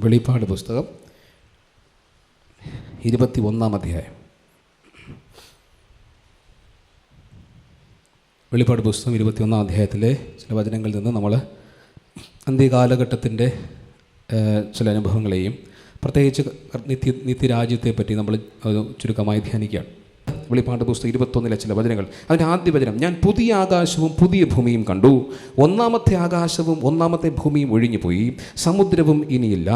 വെളിപ്പാട് പുസ്തകം 21 അധ്യായം. വെളിപ്പാട് പുസ്തകം 21 അധ്യായത്തിലെ ചില വചനങ്ങളിൽ നിന്ന് നമ്മൾ അന്ത്യകാലഘട്ടത്തിൻ്റെ ചില അനുഭവങ്ങളെയും പ്രത്യേകിച്ച് നിത്യരാജ്യത്തെപ്പറ്റി നമ്മൾ ചുരുക്കമായി ധ്യാനിക്കുകയാണ്. വെളിപ്പാട് പുസ്തകം 21 ചില വചനങ്ങൾ. അതിൻ്റെ ആദ്യ വചനം: ഞാൻ പുതിയ ആകാശവും പുതിയ ഭൂമിയും കണ്ടു. ഒന്നാമത്തെ ആകാശവും ഒന്നാമത്തെ ഭൂമിയും ഒഴിഞ്ഞുപോയി, സമുദ്രവും ഇനിയില്ല.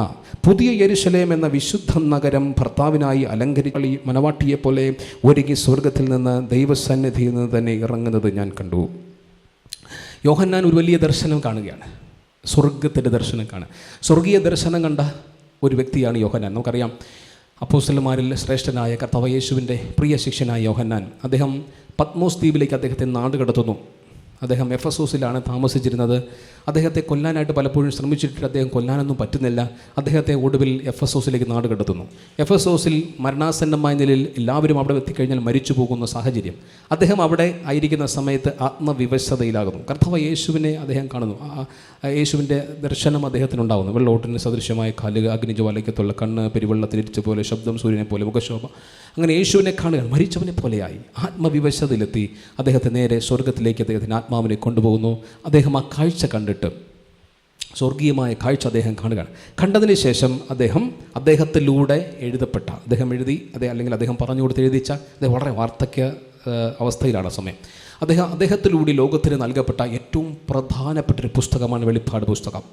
പുതിയ യെരുശലേം എന്ന വിശുദ്ധ നഗരം ഭർത്താവിനായി അലങ്കരിച്ച മണവാട്ടിയെപ്പോലെ ഒരുങ്ങി സ്വർഗത്തിൽ നിന്ന് ദൈവസന്നിധിയിൽ നിന്ന് തന്നെ ഇറങ്ങുന്നത് ഞാൻ കണ്ടു. യോഹന്നാൻ ഒരു വലിയ ദർശനം കാണുകയാണ്. സ്വർഗത്തിൻ്റെ ദർശനം കാണുക. സ്വർഗീയ ദർശനം കണ്ട ഒരു വ്യക്തിയാണ് യോഹന്നാൻ. നമുക്കറിയാം, അപ്പോസ്തലന്മാരിൽ ശ്രേഷ്ഠനായ കർത്താവ് യേശുവിൻ്റെ പ്രിയ ശിഷ്യനായ യോഹന്നാൻ, അദ്ദേഹം പത്മോസ് ദ്വീപിലേക്ക് അദ്ദേഹത്തെ നാടുകടത്തുന്നു. അദ്ദേഹം എഫെസോസിലാണ് താമസിച്ചിരുന്നത്. അദ്ദേഹത്തെ കൊല്ലാനായിട്ട് പലപ്പോഴും ശ്രമിച്ചിട്ട് അദ്ദേഹം കൊല്ലാനൊന്നും പറ്റുന്നില്ല. അദ്ദേഹത്തെ ഒടുവിൽ എഫെസോസിലേക്ക് നാടുകടത്തുന്നു. എഫെസോസിൽ മരണാസന്നമായ നിലയിൽ എല്ലാവരും അവിടെ എത്തിക്കഴിഞ്ഞാൽ മരിച്ചു പോകുന്ന സാഹചര്യം. അദ്ദേഹം അവിടെ ആയിരിക്കുന്ന സമയത്ത് ആത്മവിവശതയിലാകുന്നു. കർത്താവ് യേശുവിനെ അദ്ദേഹം കാണുന്നു. യേശുവിൻ്റെ ദർശനം അദ്ദേഹത്തിനുണ്ടാകുന്നു. വെള്ളോട്ടിന് സദൃശ്യമായ കാലുകൾ, അഗ്നിജ്വാലയ്ക്കത്തുള്ള കണ്ണ്, പെരുവെള്ളത്തിലിരിച്ച പോലെ ശബ്ദം, സൂര്യനെ പോലെ മുഖശോഭ. അങ്ങനെ യേശുവിനെ കാണുകയാണ്. മരിച്ചവനെ പോലെയായി ആത്മവിവശതയിലെത്തി അദ്ദേഹത്തെ നേരെ സ്വർഗത്തിലേക്ക് അദ്ദേഹത്തിൻ്റെ ആത്മാവിനെ കൊണ്ടുപോകുന്നു. അദ്ദേഹം ആ കാഴ്ച കണ്ടിട്ട്, സ്വർഗീയമായ കാഴ്ച അദ്ദേഹം കാണുകയാണ്. കണ്ടതിന് ശേഷം അദ്ദേഹത്തിലൂടെ എഴുതപ്പെട്ട, അദ്ദേഹം എഴുതി അല്ലെങ്കിൽ അദ്ദേഹം പറഞ്ഞു കൊടുത്ത് എഴുതിച്ച, അദ്ദേഹം വളരെ വാർദ്ധക്യ അവസ്ഥയിലാണ് ആ സമയം. അദ്ദേഹത്തിലൂടെ ലോകത്തിന് നൽകപ്പെട്ട ഏറ്റവും പ്രധാനപ്പെട്ടൊരു പുസ്തകമാണ് വെളിപ്പാട് പുസ്തകം.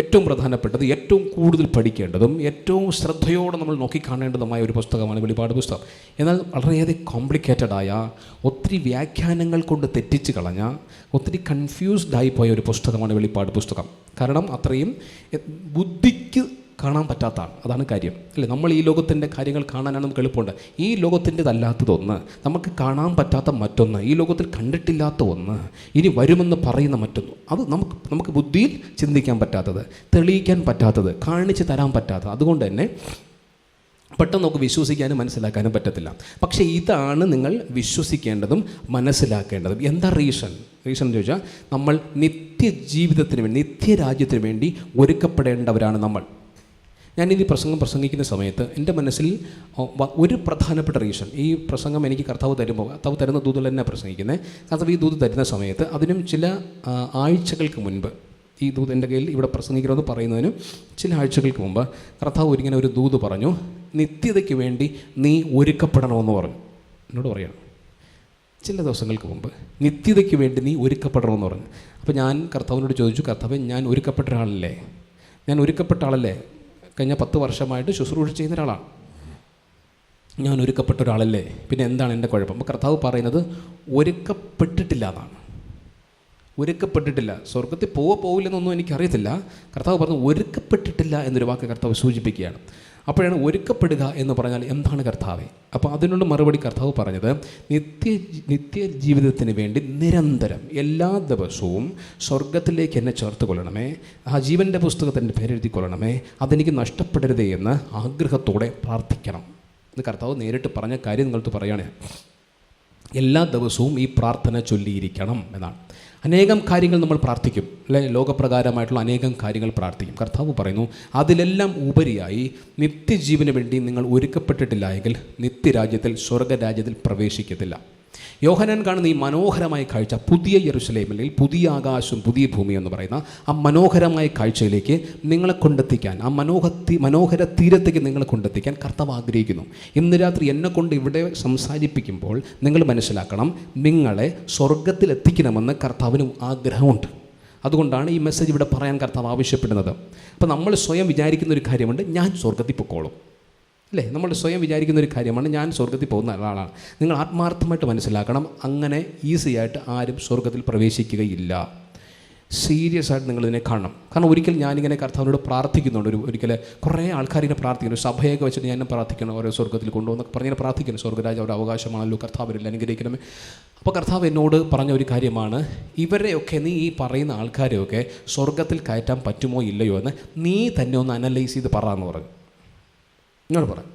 ഏറ്റവും പ്രധാനപ്പെട്ടത്, ഏറ്റവും കൂടുതൽ പഠിക്കേണ്ടതും ഏറ്റവും ശ്രദ്ധയോടെ നമ്മൾ നോക്കിക്കാണേണ്ടതുമായ ഒരു പുസ്തകമാണ് വെളിപ്പാട് പുസ്തകം. എന്നാൽ വളരെയധികം കോംപ്ലിക്കേറ്റഡായ, ഒത്തിരി വ്യാഖ്യാനങ്ങൾ കൊണ്ട് തെറ്റിച്ച് കളഞ്ഞ, ഒത്തിരി കൺഫ്യൂസ്ഡായി പോയ ഒരു പുസ്തകമാണ് വെളിപ്പാട് പുസ്തകം. കാരണം അത്രയും ബുദ്ധിക്ക് കാണാൻ പറ്റാത്തതാണ്. അതാണ് കാര്യം, അല്ലേ? നമ്മൾ ഈ ലോകത്തിൻ്റെ കാര്യങ്ങൾ കാണാനാണ് നമുക്ക് എളുപ്പമുണ്ട്. ഈ ലോകത്തിൻ്റെതല്ലാത്തതൊന്ന്, നമുക്ക് കാണാൻ പറ്റാത്ത മറ്റൊന്ന്, ഈ ലോകത്തിൽ കണ്ടിട്ടില്ലാത്ത ഒന്ന്, ഇനി വരുമെന്ന് പറയുന്ന മറ്റൊന്ന്, അത് നമുക്ക് ബുദ്ധിയിൽ ചിന്തിക്കാൻ പറ്റാത്തത്, തെളിയിക്കാൻ പറ്റാത്തത്, കാണിച്ച് തരാൻ പറ്റാത്തത്. അതുകൊണ്ട് തന്നെ പെട്ടെന്ന് നമുക്ക് വിശ്വസിക്കാനും മനസ്സിലാക്കാനും പറ്റത്തില്ല. പക്ഷേ ഇതാണ് നിങ്ങൾ വിശ്വസിക്കേണ്ടതും മനസ്സിലാക്കേണ്ടതും. എന്താ റീസൺ എന്ന് ചോദിച്ചാൽ, നമ്മൾ നിത്യജീവിതത്തിന് വേണ്ടി, നിത്യരാജ്യത്തിന് വേണ്ടി ഒരുക്കപ്പെടേണ്ടവരാണ് നമ്മൾ. ഞാനിത് പ്രസംഗിക്കുന്ന സമയത്ത് എൻ്റെ മനസ്സിൽ ഒരു പ്രധാനപ്പെട്ട റീസൺ, ഈ പ്രസംഗം എനിക്ക് കർത്താവ് തരുന്ന ദൂതിൽ തന്നെ പ്രസംഗിക്കുന്നത്. കർത്താവ് ഈ ദൂത് തരുന്ന സമയത്ത് അതിനും ചില ആഴ്ചകൾക്ക് മുൻപ്, ഈ ദൂത് എൻ്റെ കയ്യിൽ ഇവിടെ പ്രസംഗിക്കണമെന്ന് പറയുന്നതിനും ചില ആഴ്ചകൾക്ക് മുമ്പ് കർത്താവ് ഇങ്ങനെ ഒരു ദൂത് പറഞ്ഞു: നിത്യതയ്ക്ക് വേണ്ടി നീ ഒരുക്കപ്പെടണമെന്ന് പറഞ്ഞു. എന്നോട് പറയണം, ചില ദിവസങ്ങൾക്ക് മുമ്പ് നിത്യതയ്ക്ക് വേണ്ടി നീ ഒരുക്കപ്പെടണമെന്ന് പറഞ്ഞു. അപ്പോൾ ഞാൻ കർത്താവിനോട് ചോദിച്ചു, കർത്താവേ, ഞാൻ ഒരുക്കപ്പെട്ട ആളല്ലേ? കഴിഞ്ഞ 10 വർഷമായിട്ട് ശുശ്രൂഷ ചെയ്യുന്ന ഒരാളാണ്. ഞാൻ ഒരുക്കപ്പെട്ട ഒരാളല്ലേ? പിന്നെ എന്താണ് എൻ്റെ കുഴപ്പം? അപ്പോൾ കർത്താവ് പറയുന്നത് ഒരുക്കപ്പെട്ടിട്ടില്ല എന്നാണ്. ഒരുക്കപ്പെട്ടിട്ടില്ല. സ്വർഗത്തിൽ പോവില്ലെന്നൊന്നും എനിക്കറിയത്തില്ല. കർത്താവ് പറഞ്ഞു ഒരുക്കപ്പെട്ടിട്ടില്ല എന്നൊരു വാക്ക് കർത്താവ് സൂചിപ്പിക്കുകയാണ്. അപ്പോഴാണ് ഒരുക്കപ്പെടുക എന്ന് പറഞ്ഞാൽ എന്താണ് കർത്താവേ? അപ്പോൾ അതിനുള്ള മറുപടി കർത്താവ് പറഞ്ഞത്, നിത്യജീവിതത്തിന് വേണ്ടി നിരന്തരം എല്ലാ ദിവസവും സ്വർഗത്തിലേക്ക് എന്നെ ചേർത്ത് കൊള്ളണമേ, ആ ജീവൻ്റെ പുസ്തകത്തിൻ്റെ പേരെഴുതി കൊള്ളണമേ, അതെനിക്ക് നഷ്ടപ്പെടരുതേ എന്ന് ആഗ്രഹത്തോടെ പ്രാർത്ഥിക്കണം എന്ന് കർത്താവ് നേരിട്ട് പറഞ്ഞ കാര്യം നിങ്ങൾക്ക് പറയുകയാണ്. എല്ലാ ദിവസവും ഈ പ്രാർത്ഥന ചൊല്ലിയിരിക്കണം എന്നാണ്. അനേകം കാര്യങ്ങൾ നമ്മൾ പ്രാർത്ഥിക്കും, അല്ലെ? ലോകപ്രകാരമായിട്ടുള്ള അനേകം കാര്യങ്ങൾ പ്രാർത്ഥിക്കും. കർത്താവ് പറയുന്നു, അതിലെല്ലാം ഉപരിയായി നിത്യജീവന് വേണ്ടി നിങ്ങൾ ഒരുക്കപ്പെട്ടിട്ടില്ല എങ്കിൽ നിത്യരാജ്യത്തിൽ, സ്വർഗരാജ്യത്തിൽ പ്രവേശിക്കത്തില്ല. യോഹന്നാൻ കാണുന്ന ഈ മനോഹരമായ കാഴ്ച, പുതിയ യെരുശലേമിൽ പുതിയ ആകാശവും പുതിയ ഭൂമി എന്ന് പറയുന്ന ആ മനോഹരമായ കാഴ്ചയിലേക്ക് നിങ്ങളെ കൊണ്ടെത്തിക്കാൻ, ആ മനോഹര തീരത്തേക്ക് നിങ്ങളെ കൊണ്ടെത്തിക്കാൻ കർത്താവ് ആഗ്രഹിക്കുന്നു. ഇന്ന് രാത്രി എന്നെ കൊണ്ട് ഇവിടെ സംസാരിപ്പിക്കുമ്പോൾ നിങ്ങൾ മനസ്സിലാക്കണം, നിങ്ങളെ സ്വർഗത്തിൽ എത്തിക്കണമെന്ന് കർത്താവിനും ആഗ്രഹമുണ്ട്. അതുകൊണ്ടാണ് ഈ മെസ്സേജ് ഇവിടെ പറയാൻ കർത്താവ് ആവശ്യപ്പെടുന്നത്. അപ്പോൾ നമ്മൾ സ്വയം വിചാരിക്കുന്ന ഒരു കാര്യമുണ്ട്, ഞാൻ സ്വർഗത്തിൽ പൊക്കോളും, അല്ലേ? നമ്മൾ സ്വയം വിചാരിക്കുന്ന ഒരു കാര്യമാണ്, ഞാൻ സ്വർഗത്തിൽ പോകുന്ന ആളാണ്. നിങ്ങൾ ആത്മാർത്ഥമായിട്ട് മനസ്സിലാക്കണം, അങ്ങനെ ഈസിയായിട്ട് ആരും സ്വർഗത്തിൽ പ്രവേശിക്കുകയില്ല. സീരിയസ് ആയിട്ട് നിങ്ങളിതിനെ കാണണം. കാരണം ഒരിക്കൽ ഞാനിങ്ങനെ കർത്താവിനോട് പ്രാർത്ഥിക്കുന്നുണ്ട്. ഒരിക്കൽ കുറേ ആൾക്കാരിങ്ങനെ പ്രാർത്ഥിക്കുന്നു, സഭയൊക്കെ വെച്ചിട്ട് ഞാൻ പ്രാർത്ഥിക്കണം, ഓരോ സ്വർഗത്തിൽ കൊണ്ടുപോകുന്നൊക്കെ പറഞ്ഞാൽ പ്രാർത്ഥിക്കുന്നു. സ്വർഗരാജ് അവരുടെ അവകാശമാണല്ലോ, കർത്താവിനെല്ലാം അനുഗ്രഹിക്കണമേ. അപ്പോൾ കർത്താവ് എന്നോട് പറഞ്ഞ ഒരു കാര്യമാണ്, ഇവരെയൊക്കെ, നീ ഈ പറയുന്ന ആൾക്കാരെയൊക്കെ സ്വർഗത്തിൽ കയറ്റാൻ പറ്റുമോ ഇല്ലയോ എന്ന് നീ തന്നെ ഒന്ന് അനലൈസ് ചെയ്ത് പറയാമെന്ന് പറഞ്ഞു. എന്നോട് പറയാം,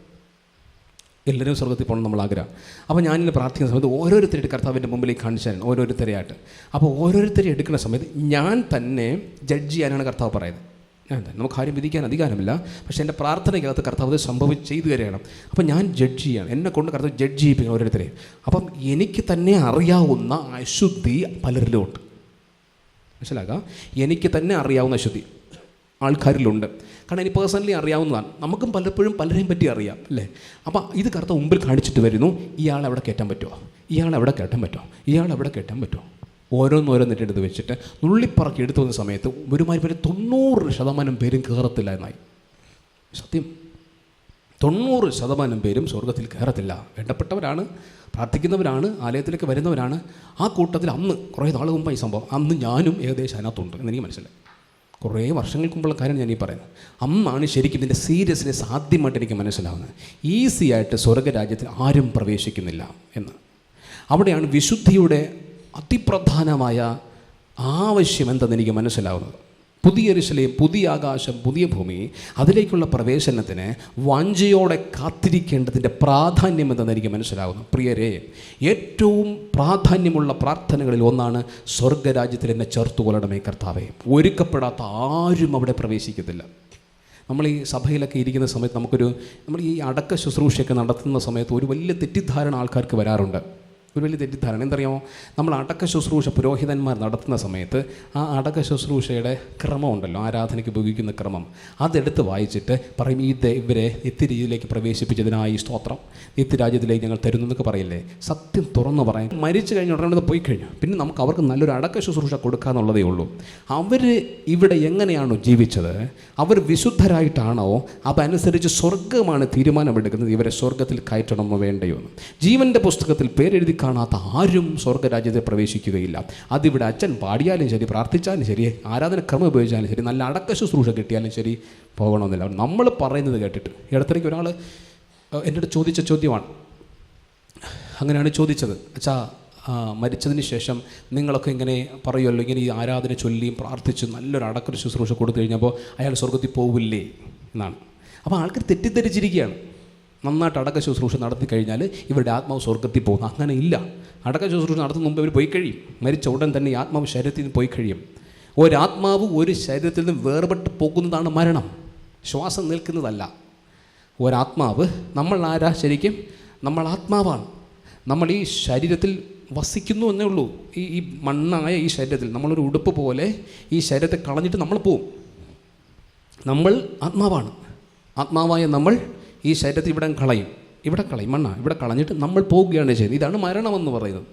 എല്ലാവരും സ്വർഗത്തിൽ പോകണം നമ്മൾ ആഗ്രഹം. അപ്പോൾ ഞാനിങ്ങനെ പ്രാർത്ഥിക്കുന്ന സമയത്ത് ഓരോരുത്തരായിട്ട് കർത്താവിൻ്റെ മുമ്പിലേക്ക് കാണിച്ചാണ്, ഓരോരുത്തരെയായിട്ട്. അപ്പോൾ ഓരോരുത്തരെ എടുക്കുന്ന സമയത്ത് ഞാൻ തന്നെ ജഡ്ജ് ചെയ്യാനാണ് കർത്താവ് പറയുന്നത്. ഞാൻ തന്നെ, നമുക്ക് ആരും വിധിക്കാൻ അധികാരമില്ല. പക്ഷേ എൻ്റെ പ്രാർത്ഥനയ്ക്കകത്ത് കർത്താവ് അത് ചെയ്തു തരികയാണ്. അപ്പം ഞാൻ ജഡ്ജ് ചെയ്യണം, എന്നെ കൊണ്ട് കർത്താവ് ജഡ്ജ് ചെയ്യിപ്പിക്കണം ഓരോരുത്തരെയും. അപ്പം എനിക്ക് തന്നെ അറിയാവുന്ന അശുദ്ധി പലരിലും ഉണ്ട്. മനസ്സിലാക്കാം, എനിക്ക് തന്നെ അറിയാവുന്ന അശുദ്ധി ആൾക്കാരിലുണ്ട്. കാരണം എനിക്ക് പേഴ്സണലി അറിയാവുന്നതാണ്. നമുക്കും പലപ്പോഴും പലരെയും പറ്റി അറിയാം, അല്ലേ? അപ്പം ഇത് കർത്താവ് മുമ്പിൽ കാണിച്ചിട്ട് വരുന്നു, ഇയാളെവിടെ കയറ്റാൻ പറ്റുമോ, ഇയാളെവിടെ കയറ്റാൻ പറ്റുമോ, ഇയാളെവിടെ കയറ്റാൻ പറ്റുമോ. ഓരോന്നോരോന്നിട്ട് എടുത്ത് വെച്ചിട്ട് നുള്ളിപ്പറക്കി എടുത്തു വന്ന സമയത്ത് ഒരുമാതിരി പേര് 90% പേരും കയറത്തില്ല എന്നായി. സത്യം, 90% പേരും സ്വർഗത്തിൽ കയറത്തില്ല. വേണ്ടപ്പെട്ടവരാണ്, പ്രാർത്ഥിക്കുന്നവരാണ്, ആലയത്തിലേക്ക് വരുന്നവരാണ്. ആ കൂട്ടത്തിൽ അന്ന് കുറേ നാൾ മുമ്പായി സംഭവം, അന്ന് ഞാനും ഏകദേശം അതിനകത്തുണ്ട് എന്നെനിക്ക് മനസ്സിലായി. കുറേ വർഷങ്ങൾക്ക് മുമ്പുള്ള കാര്യം ഞാൻ ഈ പറയുന്നത്. അന്നാണ് ശരിക്കും ഇതിൻ്റെ സീരിയസ്നെസ് ആദ്യമായിട്ട് എനിക്ക് മനസ്സിലാവുന്നത്. ഈസി ആയിട്ട് സ്വർഗരാജ്യത്തിൽ ആരും പ്രവേശിക്കുന്നില്ല എന്ന്. അവിടെയാണ് വിശുദ്ധിയുടെ അതിപ്രധാനമായ ആവശ്യം എന്തെന്ന് എനിക്ക് മനസ്സിലാവുന്നത്. പുതിയ യെരൂശലേം, പുതിയ ആകാശം, പുതിയ ഭൂമി, അതിലേക്കുള്ള പ്രവേശനത്തിന് വാഞ്ചയോടെ കാത്തിരിക്കേണ്ടതിൻ്റെ പ്രാധാന്യം എന്തെന്ന് എനിക്ക് മനസ്സിലാവുന്നു. പ്രിയരെ, ഏറ്റവും പ്രാധാന്യമുള്ള പ്രാർത്ഥനകളിൽ ഒന്നാണ് സ്വർഗരാജ്യത്തിൽ എന്നെ ചേർത്തുകൊള്ളണമേ കർത്താവേ. ഒരുക്കപ്പെടാത്ത ആരും അവിടെ പ്രവേശിക്കത്തില്ല. നമ്മൾ ഈ സഭയിലൊക്കെ ഇരിക്കുന്ന സമയത്ത് നമ്മൾ ഈ അടക്ക ശുശ്രൂഷയൊക്കെ നടത്തുന്ന സമയത്ത് ഒരു വലിയ തെറ്റിദ്ധാരണ ആൾക്കാർക്ക് വരാറുണ്ട്. ഒരു വലിയ തെറ്റിദ്ധാരണ എന്തറിയാമോ? നമ്മൾ അടക്ക ശുശ്രൂഷ പുരോഹിതന്മാർ നടത്തുന്ന സമയത്ത് ആ അടക്ക ശുശ്രൂഷയുടെ ക്രമമുണ്ടല്ലോ, ആരാധനയ്ക്ക് ഉപയോഗിക്കുന്ന ക്രമം, അതെടുത്ത് വായിച്ചിട്ട് പറയും, ഇവരെ നിത്യരാജ്യത്തിലേക്ക് പ്രവേശിപ്പിച്ചതിനായി സ്തോത്രം, നിത്യരാജ്യത്തിലേക്ക് ഞങ്ങൾ തരുന്നു എന്നൊക്കെ പറയില്ലേ. സത്യം തുറന്നു പറയാൻ, മരിച്ചു കഴിഞ്ഞ ഉടനെ പോയി കഴിഞ്ഞു പിന്നെ നമുക്ക് അവർക്ക് നല്ലൊരു അടക്ക ശുശ്രൂഷ കൊടുക്കാന്നുള്ളതേ ഉള്ളൂ. അവർ ഇവിടെ എങ്ങനെയാണോ ജീവിച്ചത്, അവർ വിശുദ്ധരായിട്ടാണോ, അതനുസരിച്ച് സ്വർഗമാണ് തീരുമാനമെടുക്കുന്നത് ഇവരെ സ്വർഗത്തിൽ കയറ്റണമോ വേണ്ടയോ എന്ന്. ജീവൻ്റെ പുസ്തകത്തിൽ പേരെഴുതി കാണാത്ത ആരും സ്വർഗരാജ്യത്തെ പ്രവേശിക്കുകയില്ല. അതിവിടെ അച്ഛൻ പാടിയാലും ശരി, പ്രാർത്ഥിച്ചാലും ശരി, ആരാധനക്രമം ഉപയോഗിച്ചാലും ശരി, നല്ല അടക്ക ശുശ്രൂഷ കിട്ടിയാലും ശരി പോകണമെന്നില്ല. നമ്മൾ പറയുന്നത് കേട്ടിട്ട് ഇടത്തിലേക്ക് ഒരാൾ എൻ്റെ അടുത്ത് ചോദിച്ച ചോദ്യമാണ്. അങ്ങനെയാണ് ചോദിച്ചത്, അച്ഛാ മരിച്ചതിന് ശേഷം നിങ്ങളൊക്കെ ഇങ്ങനെ പറയുമല്ലോ, ഇങ്ങനെ ഈ ആരാധന ചൊല്ലിയും പ്രാർത്ഥിച്ച് നല്ലൊരു അടക്ക ശുശ്രൂഷ കൊടുത്തു കഴിഞ്ഞപ്പോൾ അയാൾ സ്വർഗത്തിൽ പോവില്ലേ എന്നാണ്. അപ്പോൾ ആൾക്കാർ തെറ്റിദ്ധരിച്ചിരിക്കുകയാണ്. നന്നായിട്ട് അടക്ക ശുശ്രൂഷ നടത്തി കഴിഞ്ഞാൽ ഇവരുടെ ആത്മാവ് സ്വർഗത്തിൽ പോകും. അങ്ങനെ ഇല്ല. അടക്ക ശുശ്രൂഷ നടത്തുന്ന മുമ്പ് ഇവർ പോയി കഴിയും. മരിച്ച ഉടൻ തന്നെ ഈ ആത്മാവ് ശരീരത്തിൽ നിന്ന് പോയി കഴിയും. ഒരാത്മാവ് ഒരു ശരീരത്തിൽ നിന്ന് വേർപെട്ട് പോകുന്നതാണ് മരണം, ശ്വാസം നിൽക്കുന്നതല്ല. ഒരാത്മാവ്, നമ്മൾ ആരാ ശരിക്കും? നമ്മൾ ആത്മാവാണ്. നമ്മൾ ഈ ശരീരത്തിൽ വസിക്കുന്നു എന്നേ ഉള്ളൂ. ഈ മണ്ണായ ഈ ശരീരത്തിൽ നമ്മളൊരു ഉടുപ്പ് പോലെ ഈ ശരീരത്തെ കളഞ്ഞിട്ട് നമ്മൾ പോവും. നമ്മൾ ആത്മാവാണ്. ആത്മാവായ നമ്മൾ ഈ ശരീരത്തിൽ ഇവിടെ കളയും, മണ്ണ ഇവിടെ കളഞ്ഞിട്ട് നമ്മൾ പോവുകയാണ് ചെയ്യുന്നത്. ഇതാണ് മരണമെന്ന് പറയുന്നത്.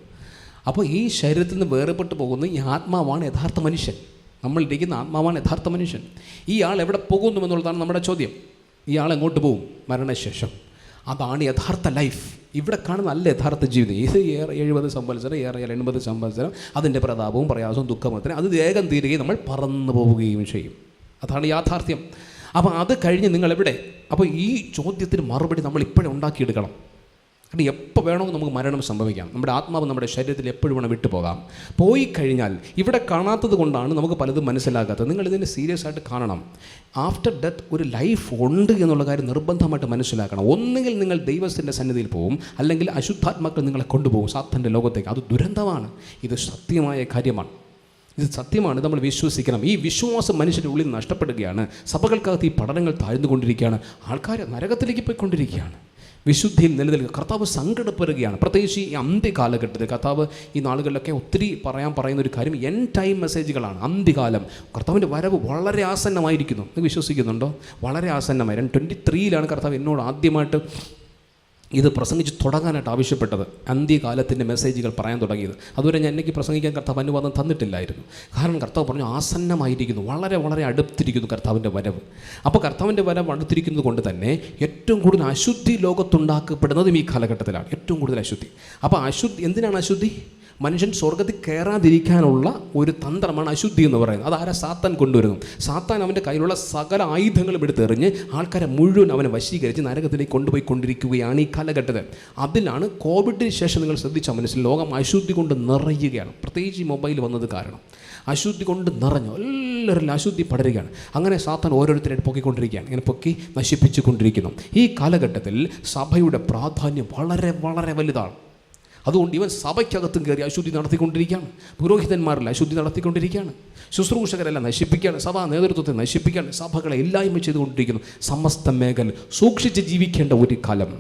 അപ്പോൾ ഈ ശരീരത്തിൽ നിന്ന് വേർപെട്ട് പോകുന്ന ഈ ആത്മാവാണ് യഥാർത്ഥ മനുഷ്യൻ. നമ്മളിരിക്കുന്ന ആത്മാവാണ് യഥാർത്ഥ മനുഷ്യൻ. ഈ ആൾ എവിടെ പോകുന്നു എന്നുള്ളതാണ് നമ്മുടെ ചോദ്യം. ഈ ആൾ എങ്ങോട്ട് പോകും മരണശേഷം? അതാണ് യഥാർത്ഥ ലൈഫ്. ഇവിടെ കാണുന്ന നല്ല യഥാർത്ഥ ജീവിതം. ഇത് 70 സംവത്സരം, 80 സംവത്സരം, അതിൻ്റെ പ്രതാപവും പ്രയാസവും ദുഃഖമത്തിന് അത് വേഗം തീരുകയും നമ്മൾ പറന്നു പോവുകയും ചെയ്യും. അതാണ് യാഥാർത്ഥ്യം. അപ്പോൾ അത് കഴിഞ്ഞ് നിങ്ങളെവിടെ? അപ്പോൾ ഈ ചോദ്യത്തിന് മറുപടി നമ്മൾ ഇപ്പോഴും ഉണ്ടാക്കിയെടുക്കണം. കാരണം എപ്പോൾ വേണമെങ്കിൽ നമുക്ക് മരണം സംഭവിക്കാം. നമ്മുടെ ആത്മാവ് നമ്മുടെ ശരീരത്തിൽ എപ്പോഴും വേണം വിട്ടുപോകാം. പോയി കഴിഞ്ഞാൽ ഇവിടെ കാണാത്തത് കൊണ്ടാണ് നമുക്ക് പലതും മനസ്സിലാകാത്തത്. നിങ്ങളിതിനെ സീരിയസ് ആയിട്ട് കാണണം. ആഫ്റ്റർ ഡെത്ത് ഒരു ലൈഫ് ഉണ്ട് എന്നുള്ള കാര്യം നിർബന്ധമായിട്ട് മനസ്സിലാക്കണം. ഒന്നുകിൽ നിങ്ങൾ ദൈവത്തിൻ്റെ സന്നിധിയിൽ പോകും, അല്ലെങ്കിൽ അശുദ്ധാത്മാക്കൾ നിങ്ങളെ കൊണ്ടുപോകും സാത്താൻ്റെ ലോകത്തേക്ക്. അത് ദുരന്തമാണ്. ഇത് സത്യമായ കാര്യമാണ്. ഇത് സത്യമാണ്, നമ്മൾ വിശ്വസിക്കണം. ഈ വിശ്വാസം മനുഷ്യൻ്റെ ഉള്ളിൽ നഷ്ടപ്പെടുകയാണ്. സഭകൾക്കകത്ത് ഈ പഠനങ്ങൾ താഴ്ന്നുകൊണ്ടിരിക്കുകയാണ്. ആൾക്കാർ നരകത്തിലേക്ക് പോയിക്കൊണ്ടിരിക്കുകയാണ്. വിശുദ്ധിയിൽ നിലനിൽക്കുക. കർത്താവ് സങ്കടപ്പെടുകയാണ്. പ്രത്യേകിച്ച് ഈ അന്ത്യകാലഘട്ടത്തിൽ കർത്താവ് ഈ നാളുകളിലൊക്കെ ഒത്തിരി പറയുന്ന ഒരു കാര്യം എൻഡ് ടൈം മെസ്സേജുകളാണ്. അന്ത്യകാലം, കർത്താവിൻ്റെ വരവ് വളരെ ആസന്നമായിരിക്കുന്നു. നിങ്ങൾ വിശ്വസിക്കുന്നുണ്ടോ? വളരെ ആസന്നമായി. 2023 കർത്താവ് എന്നോട് ആദ്യമായിട്ട് ഇത് പ്രസംഗിച്ച് തുടങ്ങാനായിട്ട് ആവശ്യപ്പെട്ടത്. അന്ത്യകാലത്തിൻ്റെ മെസ്സേജുകൾ പറയാൻ തുടങ്ങിയത്. അതുവരെ എനിക്ക് പ്രസംഗിക്കാൻ കർത്താവ് അനുവാദം തന്നിട്ടില്ലായിരുന്നു. കാരണം കർത്താവ് പറഞ്ഞു ആസന്നമായിരിക്കുന്നു, വളരെ വളരെ അടുത്തിരിക്കുന്നു കർത്താവിൻ്റെ വരവ്. അപ്പോൾ കർത്താവിൻ്റെ വരവ് അടുത്തിരിക്കുന്നത് കൊണ്ട് തന്നെ ഏറ്റവും കൂടുതൽ അശുദ്ധി ലോകത്തുണ്ടാക്കപ്പെടുന്നതും ഈ കാലഘട്ടത്തിലാണ്. ഏറ്റവും കൂടുതൽ അശുദ്ധി. അപ്പോൾ എന്തിനാണ് അശുദ്ധി? മനുഷ്യൻ സ്വർഗത്തിൽ കയറാതിരിക്കാനുള്ള ഒരു തന്ത്രമാണ് അശുദ്ധി എന്ന് പറയുന്നത്. അതാരാ? സാത്താൻ കൊണ്ടുവരുന്നു. സാത്താൻ അവൻ്റെ കയ്യിലുള്ള സകല ആയുധങ്ങളും എടുത്തെറിഞ്ഞ് ആൾക്കാരെ മുഴുവൻ അവനെ വശീകരിച്ച് നരകത്തിലേക്ക് കൊണ്ടുപോയിക്കൊണ്ടിരിക്കുകയാണ് ഈ കാലഘട്ടത്തിൽ. അതിലാണ് കോവിഡിന് ശേഷം നിങ്ങൾ ശ്രദ്ധിച്ചാൽ മനസ്സിൽ ലോകം അശുദ്ധി കൊണ്ട് നിറയുകയാണ്. പ്രത്യേകിച്ച് ഈ മൊബൈൽ വന്നത് കാരണം അശുദ്ധി കൊണ്ട് നിറഞ്ഞു. എല്ലാവരും അശുദ്ധി പടരുകയാണ്. അങ്ങനെ സാത്താൻ ഓരോരുത്തരായിട്ട് പൊക്കിക്കൊണ്ടിരിക്കുകയാണ്. ഇങ്ങനെ പൊക്കി നശിപ്പിച്ചു കൊണ്ടിരിക്കുന്നു. ഈ കാലഘട്ടത്തിൽ സഭയുടെ പ്രാധാന്യം വളരെ വളരെ വലുതാണ്. അതുകൊണ്ട് ഇവൻ സഭയ്ക്കകത്തും കയറി അശുദ്ധി നടത്തിക്കൊണ്ടിരിക്കുകയാണ്, പുരോഹിതന്മാരിൽ അശുദ്ധി നടത്തിക്കൊണ്ടിരിക്കുകയാണ്, ശുശ്രൂഷകരെല്ലാം നശിപ്പിക്കുകയാണ്, സഭാ നേതൃത്വത്തെ നശിപ്പിക്കുകയാണ്, സഭകളെ ഇല്ലായ്മ ചെയ്തുകൊണ്ടിരിക്കുന്നു. സമസ്ത മേഖല സൂക്ഷിച്ച് ജീവിക്കേണ്ട ഒരു കാലം,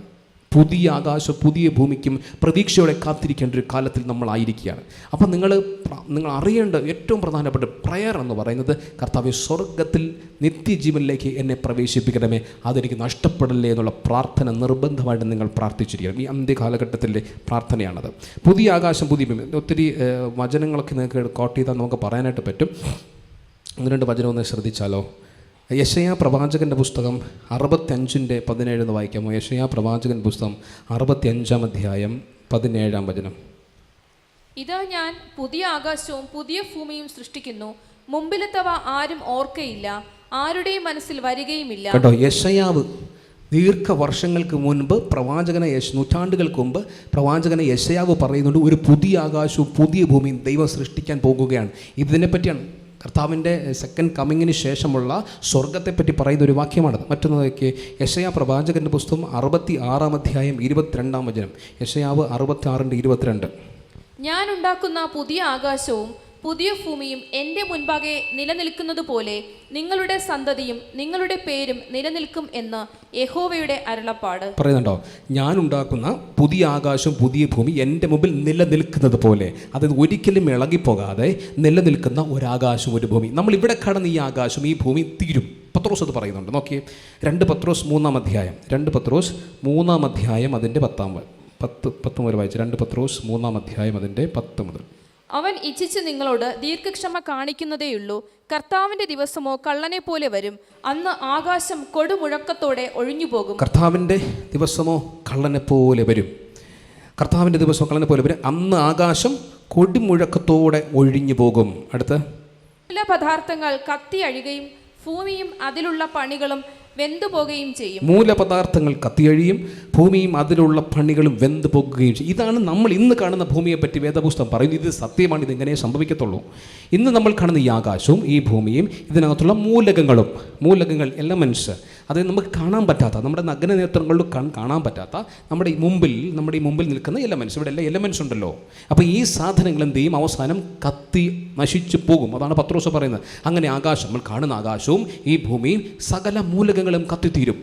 പുതിയ ആകാശം പുതിയ ഭൂമിക്കും പ്രതീക്ഷയോടെ കാത്തിരിക്കേണ്ട ഒരു കാലത്തിൽ നമ്മളായിരിക്കുകയാണ്. അപ്പം നിങ്ങൾ അറിയേണ്ട ഏറ്റവും പ്രധാനപ്പെട്ട പ്രയർ എന്ന് പറയുന്നത്, കർത്താവേ സ്വർഗത്തിൽ നിത്യജീവനിലേക്ക് എന്നെ പ്രവേശിപ്പിക്കണമേ, അതെനിക്ക് നഷ്ടപ്പെടല്ലേ എന്നുള്ള പ്രാർത്ഥന നിർബന്ധമായിട്ട് നിങ്ങൾ പ്രാർത്ഥിച്ചിരിക്കണം. ഈ അന്ത്യകാലഘട്ടത്തിൻ്റെ പ്രാർത്ഥനയാണത്. പുതിയ ആകാശം പുതിയ ഭൂമി. ഒത്തിരി വചനങ്ങളൊക്കെ നിങ്ങൾക്ക് കോട്ട് ചെയ്താൽ നമുക്ക് പറയാനായിട്ട് പറ്റും. 1-2 വചനം ഒന്ന് ശ്രദ്ധിച്ചാലോ. യെശയ്യാ പ്രവാചകൻ്റെ പുസ്തകം 65:17 എന്ന് വായിക്കാമോ? യെശയ്യാ പ്രവാചകൻ പുസ്തകം 65-ാം അധ്യായം 17-ാം വചനം. ഇതാ ഞാൻ പുതിയ ആകാശവും പുതിയ ഭൂമിയും സൃഷ്ടിക്കുന്നു, മുമ്പിലത്തവ ആരും ഓർക്കയില്ല, ആരുടെയും മനസ്സിൽ വരികയുമില്ല. കേട്ടോ, യെശയ്യാവ് ദീർഘവർഷങ്ങൾക്ക് മുൻപ് നൂറ്റാണ്ടുകൾക്ക് മുമ്പ് പ്രവാചകനെ യെശയ്യാവ് പറയുന്നുണ്ട്, ഒരു പുതിയ ആകാശവും പുതിയ ഭൂമിയും ദൈവം സൃഷ്ടിക്കാൻ പോകുകയാണ്. ഇതിനെപ്പറ്റിയാണ് കർത്താവിൻ്റെ സെക്കൻഡ് കമ്മിങ്ങിന് ശേഷമുള്ള സ്വർഗത്തെപ്പറ്റി പറയുന്ന ഒരു വാക്യമാണത്. മറ്റൊന്നതൊക്കെ യെശയ്യാ പ്രവാചകൻ്റെ പുസ്തകം 66-ാം അധ്യായം 22-ാം വചനം. യെശയ്യാവ് 66:22. ഞാൻ ഉണ്ടാക്കുന്ന പുതിയ ആകാശവും പുതിയ ഭൂമിയും എൻ്റെ മുൻപാകെ നിലനിൽക്കുന്നത് പോലെ നിങ്ങളുടെ സന്തതിയും നിങ്ങളുടെ പേരും നിലനിൽക്കും എന്ന് യഹോവയുടെ അരുളപ്പാട്. പറയുന്നുണ്ടോ? ഞാൻ ഉണ്ടാക്കുന്ന പുതിയ ആകാശം പുതിയ ഭൂമി എൻ്റെ മുമ്പിൽ നിലനിൽക്കുന്നത് പോലെ, അതായത് ഒരിക്കലും ഇളകിപ്പോകാതെ നിലനിൽക്കുന്ന ഒരാകാശം ഒരു ഭൂമി. നമ്മൾ ഇവിടെ കാണുന്ന ഈ ആകാശം ഈ ഭൂമി തീരും. പത്രോസ് അത് പറയുന്നുണ്ട്. നോക്കിയേ, 2 പത്രോസ് 3-ാം അധ്യായം 2 പത്രോസ് 3-ാം അധ്യായം അതിൻ്റെ 10 മുതൽ വായിച്ചു. 2 പത്രോസ് 3-ാം അധ്യായം അതിൻ്റെ 10 മുതൽ. അവൻ ഇച്ഛിച്ച് നിങ്ങളോട് ദീർഘക്ഷമ കാണിക്കുന്നതേയുള്ളൂ. കർത്താവിന്റെ ദിവസമോ കള്ളനെ പോലെ വരും, അന്ന് ആകാശം കൊടുമുഴക്കത്തോടെ ഒഴിഞ്ഞുപോകും. കർത്താവിൻ്റെ ദിവസമോ കള്ളനെ പോലെ വരും. കർത്താവിൻ്റെ ദിവസമോ കള്ളനെ പോലെ വരും, അന്ന് ആകാശം കൊടുമുഴക്കത്തോടെ ഒഴിഞ്ഞു പോകും. അടുത്ത മൂലപദാർത്ഥങ്ങൾ കത്തി അഴിയുകയും ഭൂമിയും അതിലുള്ള പണികളും വെന്തുപോകുകയും ചെയ്യും. മൂലപദാർത്ഥങ്ങൾ കത്തിയഴിയും ഭൂമിയും അതിലുള്ള പണികളും വെന്തു പോകുകയും ചെയ്യും. ഇതാണ് നമ്മൾ ഇന്ന് കാണുന്ന ഭൂമിയെ പറ്റി വേദപുസ്തകം പറയുന്നത്. ഇത് സത്യമാണ്, ഇതിങ്ങനെ സംഭവിക്കത്തുള്ളൂ. ഇന്ന് നമ്മൾ കാണുന്ന ഈ ആകാശവും ഈ ഭൂമിയും ഇതിനകത്തുള്ള മൂലകങ്ങൾ എലമെൻറ്റ്സ്, അത് നമുക്ക് കാണാൻ പറ്റാത്ത, നമ്മുടെ നഗ്ന നേത്രങ്ങളിൽ കാണാൻ പറ്റാത്ത നമ്മുടെ ഈ മുമ്പിൽ നിൽക്കുന്ന എലമെൻറ്റ്സ്, ഇവിടെ എല്ലാ എലമെൻറ്റ്സ് ഉണ്ടല്ലോ. അപ്പോൾ ഈ സാധനങ്ങൾ എന്ത് ചെയ്യും? അവസാനം കത്തി നശിച്ചു പോകും. അതാണ് പത്രോസ് പറയുന്നത്. അങ്ങനെ ആകാശം, നമ്മൾ കാണുന്ന ആകാശവും ഈ ഭൂമിയും സകല മൂലകങ്ങളും കത്തിത്തീരും.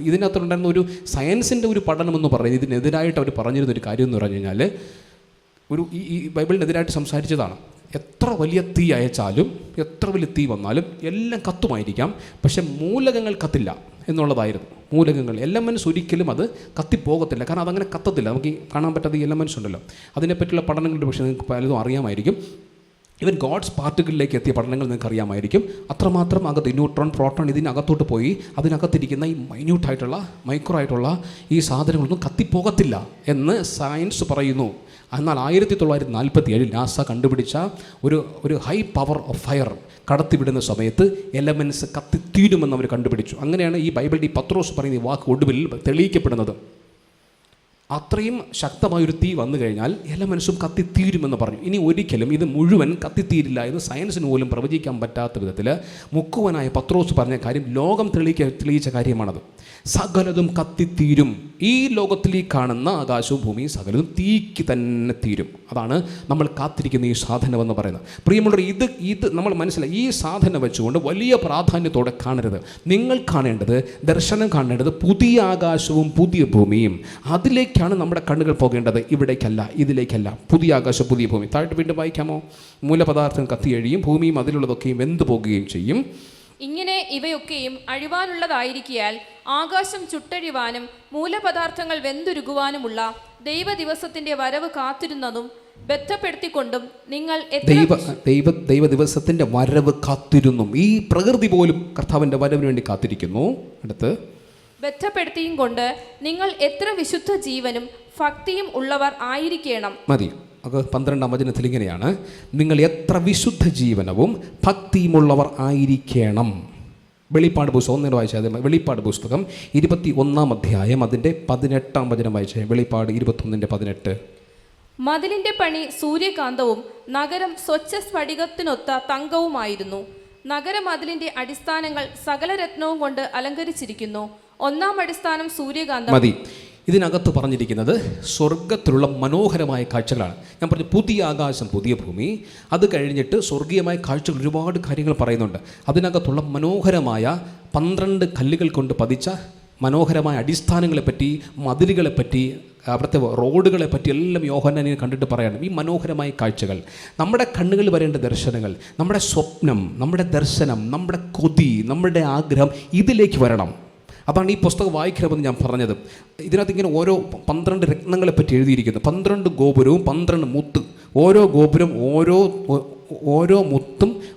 ഇതിനകത്തുണ്ടായിരുന്ന ഒരു സയൻസിൻ്റെ ഒരു പഠനമെന്ന് പറയുന്നത്, ഇതിനെതിരായിട്ട് അവർ പറഞ്ഞിരുന്ന ഒരു കാര്യം എന്ന് പറഞ്ഞു കഴിഞ്ഞാൽ, ഈ ബൈബിളിനെതിരായിട്ട് സംസാരിച്ചതാണ്. എത്ര വലിയ തീ അയച്ചാലും എത്ര വലിയ തീ വന്നാലും എല്ലാം കത്തുമായിരിക്കാം, പക്ഷെ മൂലകങ്ങൾ കത്തില്ല എന്നുള്ളതായിരുന്നു. മൂലകങ്ങൾ എലമെൻറ്റ്സ് ഒരിക്കലും അത് കത്തിപ്പോകത്തില്ല, കാരണം അതങ്ങനെ കത്തത്തില്ല. നമുക്ക് ഈ കാണാൻ പറ്റാത്ത ഈ എലമെൻറ്റ്സ് ഉണ്ടല്ലോ, അതിനെപ്പറ്റിയുള്ള പഠനങ്ങളുടെ പക്ഷേ നിങ്ങൾക്ക് പലതും അറിയാമായിരിക്കും. ഈവൻ ഗോഡ്സ് പാർട്ടിക്കിളിലേക്ക് എത്തിയ പഠനങ്ങൾ നിങ്ങൾക്ക് അറിയാമായിരിക്കും. അത്രമാത്രം അകത്ത് ന്യൂട്രോൺ, പ്രോട്ടോൺ ഇതിനകത്തോട്ട് പോയി അതിനകത്തിരിക്കുന്ന ഈ മൈക്രോ ആയിട്ടുള്ള ഈ സാധനങ്ങളൊന്നും കത്തിപ്പോകത്തില്ല എന്ന് സയൻസ് പറയുന്നു. എന്നാൽ 1947 നാസ കണ്ടുപിടിച്ച ഒരു ഹൈ പവർ ഓഫ് ഫയർ കടത്തിവിടുന്ന സമയത്ത് എലമെൻറ്റ്സ് കത്തിത്തീരുമെന്ന് അവർ കണ്ടുപിടിച്ചു. അങ്ങനെയാണ് ഈ ബൈബിളിൽ പത്രോസ് പറയുന്ന ഈ വാക്ക് ഒടുവിൽ തെളിയിക്കപ്പെടുന്നത്. അത്രയും ശക്തമായൊരു തീ വന്നു കഴിഞ്ഞാൽ എലമെൻറ്റ്സും കത്തിത്തീരുമെന്ന് പറഞ്ഞു. ഇനി ഒരിക്കലും ഇത് മുഴുവൻ കത്തിത്തീരില്ല എന്ന് സയൻസിന് പോലും പ്രവചിക്കാൻ പറ്റാത്ത വിധത്തിൽ മുക്കുവനായ പത്രോസ് പറഞ്ഞ കാര്യം ലോകം തെളിയിച്ച കാര്യമാണത്. സകലതും കത്തിത്തീരും. ഈ ലോകത്തിൽ ഈ കാണുന്ന ആകാശവും ഭൂമിയും സകലതും തീക്ക് തന്നെ തീരും. അതാണ് നമ്മൾ കാത്തിരിക്കുന്ന ഈ സാധനമെന്ന് പറയുന്നത്. പ്രിയമുള്ളവർ, ഇത് നമ്മൾ മനസ്സിലായി. ഈ സാധനം വെച്ചുകൊണ്ട് വലിയ പ്രാധാന്യത്തോടെ കാണരുത്. നിങ്ങൾ കാണേണ്ടത്, ദർശനം കാണേണ്ടത് പുതിയ ആകാശവും പുതിയ ഭൂമിയും. അതിലേക്കാണ് നമ്മുടെ കണ്ണുകൾ പോകേണ്ടത്, ഇവിടേക്കല്ല, ഇതിലേക്കല്ല. പുതിയ ആകാശം പുതിയ ഭൂമി. താഴോട്ട് വീണ്ടും വായിക്കാമോ? മൂലപദാർത്ഥം കത്തിയഴിയും ഭൂമിയും അതിലുള്ളതൊക്കെയും വെന്തു പോകുകയും ചെയ്യും. ഇങ്ങനെ ഇവയൊക്കെയും അഴിവാനുള്ളതായിരിക്കയാൽ ആകാശം ചുട്ടഴിവാനും മൂലപദാർത്ഥങ്ങൾ വെന്തുരുകുവാനുമുള്ള ദൈവ ദിവസത്തിന്റെ വരവ് കാത്തിരുന്നതും ബന്ധപ്പെടുത്തിക്കൊണ്ടും നിങ്ങൾ ദൈവ ദിവസത്തിന്റെ വരവ് കാത്തിരുന്നും. ഈ പ്രകൃതി പോലും കർത്താവിന്റെ വരവിന് വേണ്ടി കാത്തിരിക്കുന്നു. അടുത്ത് ബന്ധപ്പെടുത്തിയും കൊണ്ട് നിങ്ങൾ എത്ര വിശുദ്ധ ജീവനും ഭക്തിയും ഉള്ളവർ ആയിരിക്കണം. മതി. അത് 12-ാം വചനത്തിൽ ഇങ്ങനെയാണ്, നിങ്ങൾ എത്ര വിശുദ്ധ ജീവനവും ഭക്തിയുമുള്ളവർ ആയിരിക്കണം. വെളിപ്പാട് പുസ്തകം ഒന്നിന് വായിച്ചാൽ, വെളിപ്പാട് പുസ്തകം 21-ാം അധ്യായം അതിൻ്റെ 18-ാം വചനം വായിച്ചേ. വെളിപ്പാട് 21:18. മതിലിന്റെ പണി സൂര്യകാന്തവും നഗരം സ്വച്ഛ സ്ഫടികത്തിനൊത്ത തങ്കവുമായിരുന്നു. നഗരമതിലിന്റെ അടിസ്ഥാനങ്ങൾ സകല രത്നവും കൊണ്ട് അലങ്കരിച്ചിരിക്കുന്നു. ഒന്നാം അടിസ്ഥാനം സൂര്യകാന്തം. മതി. ഇതിനകത്ത് പറഞ്ഞിരിക്കുന്നത് സ്വർഗത്തിലുള്ള മനോഹരമായ കാഴ്ചകളാണ്. ഞാൻ പറഞ്ഞു പുതിയ ആകാശം പുതിയ ഭൂമി, അത് കഴിഞ്ഞിട്ട് സ്വർഗീയമായ കാഴ്ചകൾ ഒരുപാട് കാര്യങ്ങൾ പറയുന്നുണ്ട്. അതിനകത്തുള്ള മനോഹരമായ 12 കല്ലുകൾ കൊണ്ട് പതിച്ച മനോഹരമായ അടിസ്ഥാനങ്ങളെപ്പറ്റി, മതിലുകളെപ്പറ്റി, അവിടുത്തെ റോഡുകളെ പറ്റി എല്ലാം യോഹന്നാനെ കണ്ടിട്ട് പറയണം. ഈ മനോഹരമായ കാഴ്ചകൾ, നമ്മുടെ കണ്ണുകളിൽ വരേണ്ട ദർശനങ്ങൾ, നമ്മുടെ സ്വപ്നം, നമ്മുടെ ദർശനം, നമ്മുടെ കൊതി, നമ്മുടെ ആഗ്രഹം ഇതിലേക്ക് വരണം. അതാണ് ഈ പുസ്തകം വായിക്കണമെന്ന് ഞാൻ പറഞ്ഞത്. ഇതിനകത്ത് ഇങ്ങനെ ഓരോ 12 രത്നങ്ങളെപ്പറ്റി എഴുതിയിരിക്കുന്നു. 12 ഗോപുരവും 12 മുത്ത്, ഓരോ ഗോപുരം ഓരോ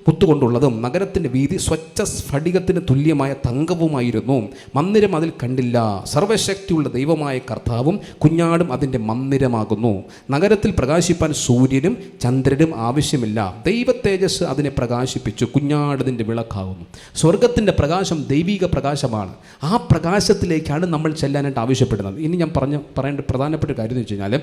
മുത്തുകൊണ്ടുള്ളതും നഗരത്തിൻ്റെ വീതി സ്വച്ഛ സ്ഫടികത്തിന് തുല്യമായ തങ്കവുമായിരുന്നു. മന്ദിരം അതിൽ കണ്ടില്ല. സർവശക്തിയുള്ള ദൈവമായ കർത്താവും കുഞ്ഞാടും അതിൻ്റെ മന്ദിരമാകുന്നു. നഗരത്തിൽ പ്രകാശിപ്പാൻ സൂര്യനും ചന്ദ്രനും ആവശ്യമില്ല. ദൈവ തേജസ് അതിനെ പ്രകാശിപ്പിച്ചു. കുഞ്ഞാടതിൻ്റെ വിളക്കാകുന്നു. സ്വർഗത്തിൻ്റെ പ്രകാശം ദൈവിക പ്രകാശമാണ്. ആ പ്രകാശത്തിലേക്കാണ് നമ്മൾ ചെല്ലാനായിട്ട് ആവശ്യപ്പെടുന്നത്. ഇനി ഞാൻ പറയേണ്ട പ്രധാനപ്പെട്ട കാര്യം എന്ന് വെച്ച് കഴിഞ്ഞാൽ,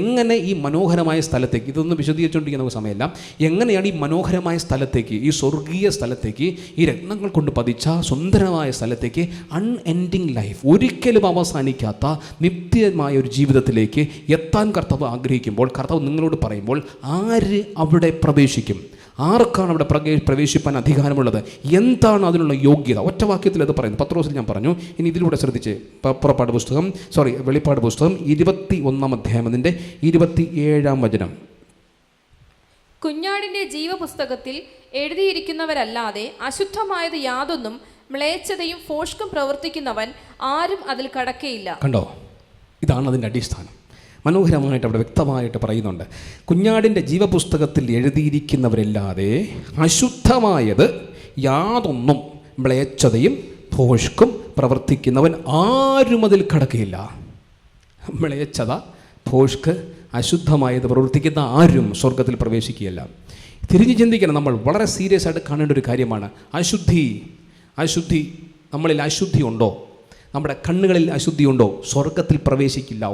എങ്ങനെ ഈ മനോഹരമായ സ്ഥലത്തേക്ക്, ഇതൊന്നും വിശദീകരിച്ചുകൊണ്ടിരിക്കുന്ന നമുക്ക് സമയമല്ല, എങ്ങനെയാണ് ഈ മനോഹരമായ സ്ഥലത്തേക്ക്, ഈ സ്വർഗീയ സ്ഥലത്തേക്ക്, ഈ രത്നങ്ങൾ കൊണ്ട് പതിച്ച സുന്ദരമായ സ്ഥലത്തേക്ക്, അൺഎൻഡിങ് ലൈഫ്, ഒരിക്കലും അവസാനിക്കാത്ത നിത്യമായ ഒരു ജീവിതത്തിലേക്ക് എത്താൻ കർത്താവ് ആഗ്രഹിക്കുമ്പോൾ, കർത്താവ് നിങ്ങളോട് പറയുമ്പോൾ, ആര് അവിടെ പ്രവേശിക്കും? ആർക്കാണ് അവിടെ പ്രവേശിപ്പാൻ അധികാരമുള്ളത്? എന്താണ് അതിനുള്ള യോഗ്യത? ഒറ്റ വാക്യത്തിൽ അത് പറയുന്നു. പത്രോസിൽ ഞാൻ പറഞ്ഞു. ഇനി ഇതിലൂടെ ശ്രദ്ധിച്ച് വെളിപ്പാട് പുസ്തകം 21 അധ്യായം അതിൻ്റെ 27 വചനം. കുഞ്ഞാടിന്റെ ജീവപുസ്തകത്തിൽ എഴുതിയിരിക്കുന്നവരല്ലാതെ അശുദ്ധമായത് യാതൊന്നും മ്ലേച്ഛതയും ഫോഷ്കും പ്രവർത്തിക്കുന്നവൻ ആരും അതിൽ കടക്കയില്ല. കണ്ടോ? ഇതാണ് അതിൻ്റെ അടിസ്ഥാനം. മനോഹരമായിട്ട് അവിടെ വ്യക്തമായിട്ട് പറയുന്നുണ്ട്. കുഞ്ഞാടിൻ്റെ ജീവപുസ്തകത്തിൽ എഴുതിയിരിക്കുന്നവരല്ലാതെ അശുദ്ധമായത് യാതൊന്നും മ്ലേച്ഛതയും ഫോഷ്കും പ്രവർത്തിക്കുന്നവൻ ആരും അതിൽ കടക്കയില്ല. മ്ലേച്ഛത, ഫോഷ്ക്, അശുദ്ധമായത് പ്രവർത്തിക്കുന്ന ആരും സ്വർഗത്തിൽ പ്രവേശിക്കുകയില്ല. തിരിഞ്ഞു ചിന്തിക്കണം. നമ്മൾ വളരെ സീരിയസ് ആയിട്ട് കാണേണ്ട ഒരു കാര്യമാണ് അശുദ്ധി. നമ്മളിൽ അശുദ്ധി ഉണ്ടോ? നമ്മുടെ കണ്ണുകളിൽ അശുദ്ധി ഉണ്ടോ? സ്വർഗത്തിൽ പ്രവേശിക്കില്ല.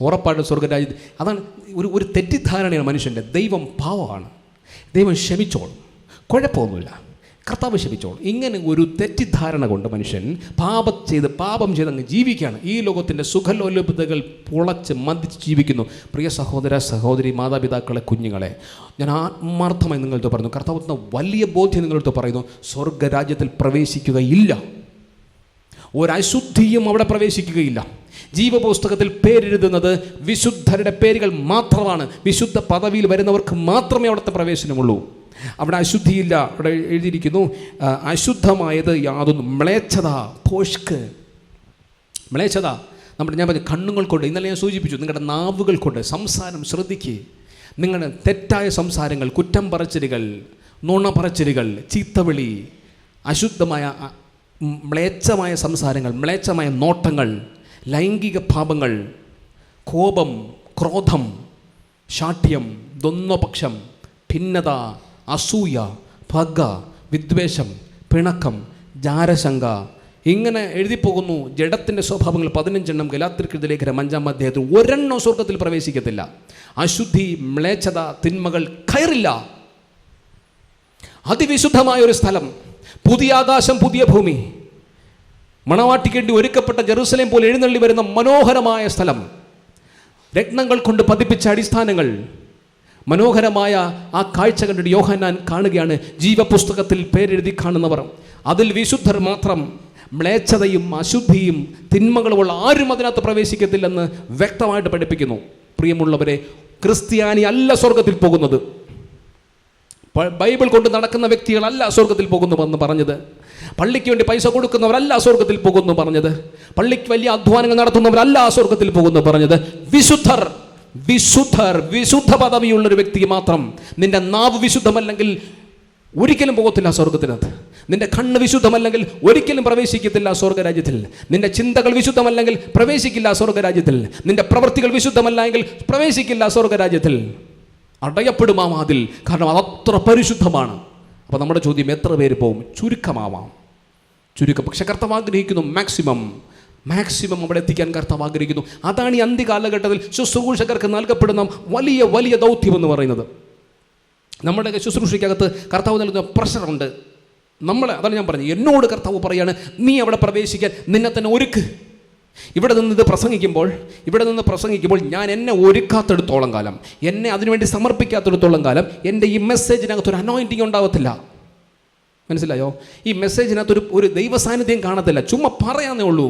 ഉറപ്പാണ് സ്വർഗരാജ്യത്തിൽ. അതാണ് ഒരു തെറ്റിദ്ധാരണയാണ് മനുഷ്യൻ്റെ. ദൈവം പാവമാണ്, ദൈവം ക്ഷമിച്ചോളും, കുഴപ്പമൊന്നുമില്ല, കർത്താവ് ക്ഷമിച്ചോളും. ഇങ്ങനെ ഒരു തെറ്റിദ്ധാരണ കൊണ്ട് മനുഷ്യൻ പാപം ചെയ്ത് അങ്ങ് ജീവിക്കുകയാണ്. ഈ ലോകത്തിൻ്റെ സുഖലോലുപതകൾ പൊളച്ച് മന്ദിച്ച് ജീവിക്കുന്നു. പ്രിയ സഹോദര സഹോദരി, മാതാപിതാക്കളെ, കുഞ്ഞുങ്ങളെ, ഞാൻ ആത്മാർത്ഥമായി നിങ്ങളടുത്ത് പറയുന്നു, കർത്താവ് വലിയ ബോധ്യം നിങ്ങളടുത്ത് പറയുന്നു, സ്വർഗരാജ്യത്തിൽ പ്രവേശിക്കുകയില്ല. ഒരശുദ്ധിയും അവിടെ പ്രവേശിക്കുകയില്ല. ജീവപുസ്തകത്തിൽ പേരെഴുതുന്നത് വിശുദ്ധരുടെ പേരുകൾ മാത്രമാണ്. വിശുദ്ധ പദവിയിൽ വരുന്നവർക്ക് മാത്രമേ അവിടുത്തെ പ്രവേശനമുള്ളൂ. അവിടെ അശുദ്ധിയില്ല. അവിടെ എഴുതിയിരിക്കുന്നു, അശുദ്ധമായത് യാതൊന്നും, മ്ലേച്ഛത, പോഷ്ക്, മ്ലേച്ഛത. ഞാൻ പറഞ്ഞു കണ്ണുകൾ കൊണ്ട്, ഇന്നലെ ഞാൻ സൂചിപ്പിച്ചു, നിങ്ങളുടെ നാവുകൾ കൊണ്ട് സംസാരം ശ്രദ്ധിക്കുക. നിങ്ങളുടെ തെറ്റായ സംസാരങ്ങൾ, കുറ്റം പറച്ചിലുകൾ, നുണ പറച്ചിലുകൾ, ചീത്തവിളി, അശുദ്ധമായ മ്ലേച്ഛമായ സംസാരങ്ങൾ, മ്ലേച്ഛമായ നോട്ടങ്ങൾ, ലൈംഗിക പാപങ്ങൾ, കോപം, ക്രോധം, ശാഠ്യം, ദ്വന്ദ്വപക്ഷം, ഭിന്നത, അസൂയ, പക, വിദ്വേഷം, പിണക്കം, ജാരശങ്ക, ഇങ്ങനെ എഴുതിപ്പോകുന്നു. ജഡത്തിൻ്റെ സ്വഭാവങ്ങൾ 15 ഗലാത്യർക്കെഴുതിയ ലേഖനം 5 അധ്യായത്തിൽ ഒരെണ്ണം സ്വർഗത്തിൽ പ്രവേശിക്കത്തില്ല. അശുദ്ധി, മ്ലേച്ഛത, തിന്മകൾ കയറില്ല. അതിവിശുദ്ധമായ ഒരു സ്ഥലം, പുതിയ ആകാശം പുതിയ ഭൂമി, മണവാട്ടിക്ക് വേണ്ടി ഒരുക്കപ്പെട്ട ജെറുസലേം പോലെ എഴുന്നള്ളി വരുന്ന മനോഹരമായ സ്ഥലം, രത്നങ്ങൾ കൊണ്ട് പതിപ്പിച്ച അടിസ്ഥാനങ്ങൾ, മനോഹരമായ ആ കാഴ്ച കണ്ടിട്ട് യോഹന്നാൻ കാണുകയാണ്. ജീവപുസ്തകത്തിൽ പേരെഴുതി കാണുന്നവർ, അതിൽ വിശുദ്ധർ മാത്രം. മ്ലേച്ഛതയും അശുദ്ധിയും തിന്മകളുമുള്ള ആരും അതിനകത്ത് പ്രവേശിക്കത്തില്ലെന്ന് വ്യക്തമായിട്ട് പഠിപ്പിക്കുന്നു. പ്രിയമുള്ളവരെ, ക്രിസ്ത്യാനി അല്ല സ്വർഗത്തിൽ പോകുന്നത്. ബൈബിൾ കൊണ്ട് നടക്കുന്ന വ്യക്തികളല്ല സ്വർഗത്തിൽ പോകുന്നുവെന്ന് പറഞ്ഞത്. പള്ളിക്ക് വേണ്ടി പൈസ കൊടുക്കുന്നവരല്ല സ്വർഗത്തിൽ പോകുന്നു പറഞ്ഞത്. പള്ളിക്ക് വലിയ അധ്വാനങ്ങൾ നടത്തുന്നവരല്ല സ്വർഗത്തിൽ പോകുന്നു പറഞ്ഞത്. വിശുദ്ധ പദവിയുള്ളൊരു വ്യക്തിക്ക് മാത്രം. നിന്റെ നാവ് വിശുദ്ധമല്ലെങ്കിൽ ഒരിക്കലും പോകത്തില്ല സ്വർഗത്തിനകത്ത്. നിന്റെ കണ്ണ് വിശുദ്ധമല്ലെങ്കിൽ ഒരിക്കലും പ്രവേശിക്കത്തില്ല സ്വർഗരാജ്യത്തിൽ. നിന്റെ ചിന്തകൾ വിശുദ്ധമല്ലെങ്കിൽ പ്രവേശിക്കില്ല സ്വർഗരാജ്യത്തിൽ. നിന്റെ പ്രവൃത്തികൾ വിശുദ്ധമല്ലെങ്കിൽ പ്രവേശിക്കില്ല സ്വർഗരാജ്യത്തിൽ. അടയപ്പെടും ആ വാതിൽ. കാരണം അതത്ര പരിശുദ്ധമാണ്. അപ്പോൾ നമ്മുടെ ചോദ്യം, എത്ര പേര് പോകും? ചുരുക്കം. പക്ഷെ കർത്താവ് ആഗ്രഹിക്കുന്നു മാക്സിമം അവിടെ എത്തിക്കാൻ കർത്താവ് ആഗ്രഹിക്കുന്നു. അതാണ് ഈ അന്ത്യകാലഘട്ടത്തിൽ ശുശ്രൂഷകർക്ക് നൽകപ്പെടുന്ന വലിയ ദൗത്യം എന്ന് പറയുന്നത്. നമ്മുടെ ശുശ്രൂഷയ്ക്കകത്ത് കർത്താവ് നൽകുന്ന പ്രഷറുണ്ട്. അതാണ് ഞാൻ പറഞ്ഞത്. എന്നോട് കർത്താവ് പറയാണ്, നീ അവിടെ പ്രവേശിക്കാൻ നിന്നെ തന്നെ ഒരുക്ക്. ഇവിടെ നിന്ന് പ്രസംഗിക്കുമ്പോൾ ഞാൻ എന്നെ ഒരുക്കാത്തെടുത്തോളം കാലം, എന്നെ അതിനുവേണ്ടി സമർപ്പിക്കാത്തെടുത്തോളം കാലം എൻ്റെ ഈ മെസ്സേജിനകത്തൊരു അനോയിൻറ്റിങ് ഉണ്ടാവത്തില്ല. മനസ്സിലായോ? ഈ മെസ്സേജിനകത്തൊരു ഒരു ദൈവ സാന്നിധ്യം കാണത്തില്ല. ചുമ്മാ പറയാന്നേ ഉള്ളൂ,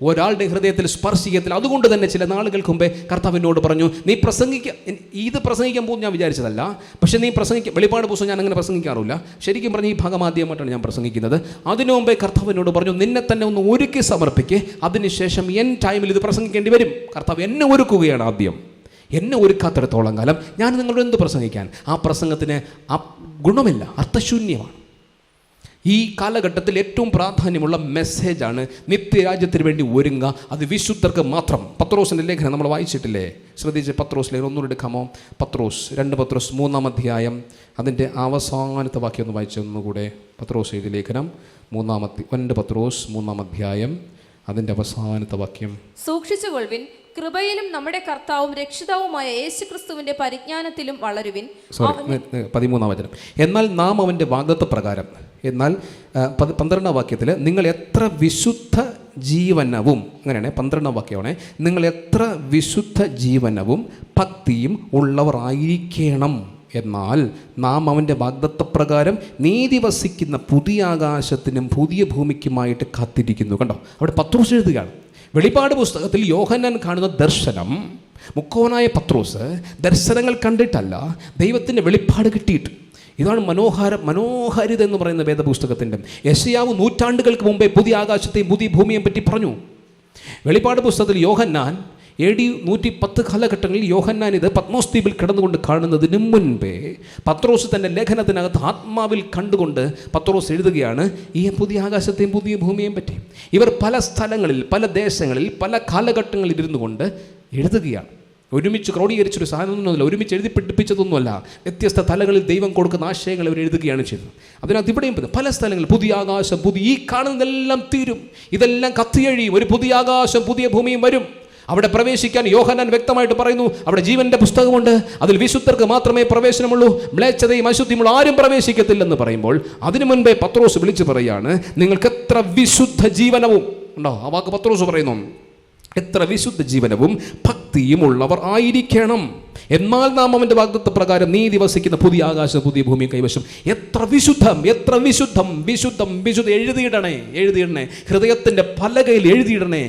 ഒരാളുടെ ഹൃദയത്തിൽ സ്പർശിക്കത്തില്ല. അതുകൊണ്ട് തന്നെ ചില നാളുകൾക്ക് മുമ്പേ കർത്താവിനോട് പറഞ്ഞു, നീ ഇത് പ്രസംഗിക്കാൻ പോകും ഞാൻ വിചാരിച്ചതല്ല, പക്ഷേ നീ വെളിപ്പാട് പുസ്തകം ഞാൻ അങ്ങനെ പ്രസംഗിക്കാറില്ല. ശരിക്കും പറഞ്ഞ് ഈ ഭാഗം ആദ്യമായിട്ടാണ് ഞാൻ പ്രസംഗിക്കുന്നത്. അതിനു മുമ്പേ കർത്താവിനോട് പറഞ്ഞു, നിന്നെ തന്നെ ഒന്ന് ഒരുക്കി സമർപ്പിക്ക്, അതിനുശേഷം എൻ ടൈമിൽ ഇത് പ്രസംഗിക്കേണ്ടി വരും. കർത്താവ് എന്നെ ഒരുക്കുകയാണ് ആദ്യം. എന്നെ ഒരുക്കാത്തിടത്തോളം കാലം ഞാൻ നിങ്ങളോട് എന്ത് പ്രസംഗിക്കാൻ? ആ പ്രസംഗത്തിന് ആ ഗുണമില്ല, അർത്ഥശൂന്യമാണ്. ഈ കാലഘട്ടത്തിൽ ഏറ്റവും പ്രാധാന്യമുള്ള മെസ്സേജാണ് നിത്യരാജ്യത്തിന് വേണ്ടി ഒരുങ്ങുക. അത് വിശുദ്ധർക്ക് മാത്രം. പത്രോസിൻ്റെ ലേഖനം നമ്മൾ വായിച്ചിട്ടില്ലേ? ശ്രദ്ധിച്ച് പത്രോസ് ലേഖനം ഒന്നുകൂടെ എടുക്കാമോ? 2 പത്രോസ് 3-ാം അധ്യായം അതിൻ്റെ അവസാനത്തെ വാക്യം ഒന്ന് വായിച്ച ഒന്നുകൂടെ. പത്രോസ് എഴുതിയ ലേഖനം 2 പത്രോസ് 3-ാം അധ്യായം അതിൻ്റെ അവസാനത്തെ വാക്യം. സൂക്ഷിച്ചുകൊള്ളുവിൻ, കൃപയിലും നമ്മുടെ കർത്താവും രക്ഷിതാവുമായ യേശുക്രിസ്തുവിന്റെ പരിജ്ഞാനത്തിലും വളരുവിൻ. 13-ാം വചനം. എന്നാൽ നാം അവൻ്റെ വാഗ്ദത്ത പ്രകാരം, എന്നാൽ 12-ാം വാക്യത്തിൽ നിങ്ങൾ എത്ര വിശുദ്ധ ജീവനവും, അങ്ങനെയാണ് 12-ാം വാക്യമാണ്, നിങ്ങൾ എത്ര വിശുദ്ധ ജീവനവും ഭക്തിയും ഉള്ളവർ ആയിരിക്കണം. എന്നാൽ നാം അവൻ്റെ വാഗ്ദത്തപ്രകാരം നീതി വസിക്കുന്ന പുതിയ ആകാശത്തിനും പുതിയ ഭൂമിക്കുമായിട്ട് കാത്തിരിക്കുന്നു. കണ്ടോ, അവിടെ പത്രോസ് എഴുതുകയാണ്. വെളിപ്പാട് പുസ്തകത്തിൽ യോഹന്നാൻ കാണുന്ന ദർശനം, മുക്കോനായ പത്രോസ് ദർശനങ്ങൾ കണ്ടിട്ടല്ല, ദൈവത്തിൻ്റെ വെളിപ്പാട് കിട്ടിയിട്ട്. ഇതാണ് മനോഹാരിത എന്ന് പറയുന്ന വേദപുസ്തകത്തിൻ്റെ. യെശയ്യാവ് നൂറ്റാണ്ടുകൾക്ക് മുമ്പേ പുതിയ ആകാശത്തെയും പുതിയ ഭൂമിയെയും പറ്റി പറഞ്ഞു. വെളിപ്പാട് പുസ്തകത്തിൽ യോഹന്നാൻ AD 110 കാലഘട്ടങ്ങളിൽ യോഹന്നാൻ ഇത് പത്മോസ് ദ്വീപിൽ കിടന്നുകൊണ്ട് കാണുന്നതിന് മുൻപേ പത്രോസ് തൻ്റെ ലേഖനത്തിനകത്ത് ആത്മാവിൽ കണ്ടുകൊണ്ട് പത്രോസ് എഴുതുകയാണ് ഈ പുതിയ ആകാശത്തെയും പുതിയ ഭൂമിയെയും പറ്റി. ഇവർ പല സ്ഥലങ്ങളിൽ, പല ദേശങ്ങളിൽ, പല കാലഘട്ടങ്ങളിൽ ഇരുന്നു കൊണ്ട് എഴുതുകയാണ്. ഒരുമിച്ച് ക്രോഡീകരിച്ചൊരു സാധനമൊന്നുമല്ല, ഒരുമിച്ച് എഴുതി പിടിപ്പിച്ചതൊന്നുമല്ല. വ്യത്യസ്ത തലങ്ങളിൽ ദൈവം കൊടുക്കുന്ന ആശയങ്ങൾ അവർ എഴുതുകയാണ് ചെയ്തത്. അതിനകത്ത് ഇവിടെയും പല സ്ഥലങ്ങളിൽ പുതിയ ആകാശം, ഈ കാണുന്നതെല്ലാം തീരും, ഇതെല്ലാം കത്തിയഴിയും, ഒരു പുതിയ ആകാശം പുതിയ ഭൂമിയും വരും. അവിടെ പ്രവേശിക്കാൻ യോഹന്നാൻ വ്യക്തമായിട്ട് പറയുന്നു, അവിടെ ജീവന്റെ പുസ്തകമുണ്ട്, അതിൽ വിശുദ്ധർക്ക് മാത്രമേ പ്രവേശനമുള്ളൂ, മ്ലേച്ഛതയും അശുദ്ധിയുമുള്ള ആരും പ്രവേശിക്കത്തില്ലെന്ന് പറയുമ്പോൾ അതിനു മുൻപേ പത്രോസ് വിളിച്ചു പറയാണ്, നിങ്ങൾക്ക് എത്ര വിശുദ്ധ ജീവനവും ഉണ്ടോ. ആ വാക്ക് പത്രോസ് പറയുന്നു, എത്ര വിശുദ്ധ ജീവനവും ഭക്തിയും ഉള്ളവർ ആയിരിക്കണം. എന്നാൽ നാം അവൻ്റെ വാഗ്ദത്ത പ്രകാരം നീതി വസിക്കുന്ന പുതിയ ആകാശം പുതിയ ഭൂമി കൈവശം. എത്ര വിശുദ്ധം, എത്ര വിശുദ്ധം, വിശുദ്ധം, വിശുദ്ധ. എഴുതിയിടണേ, ഹൃദയത്തിൻ്റെ പലകയിൽ എഴുതിയിടണേ.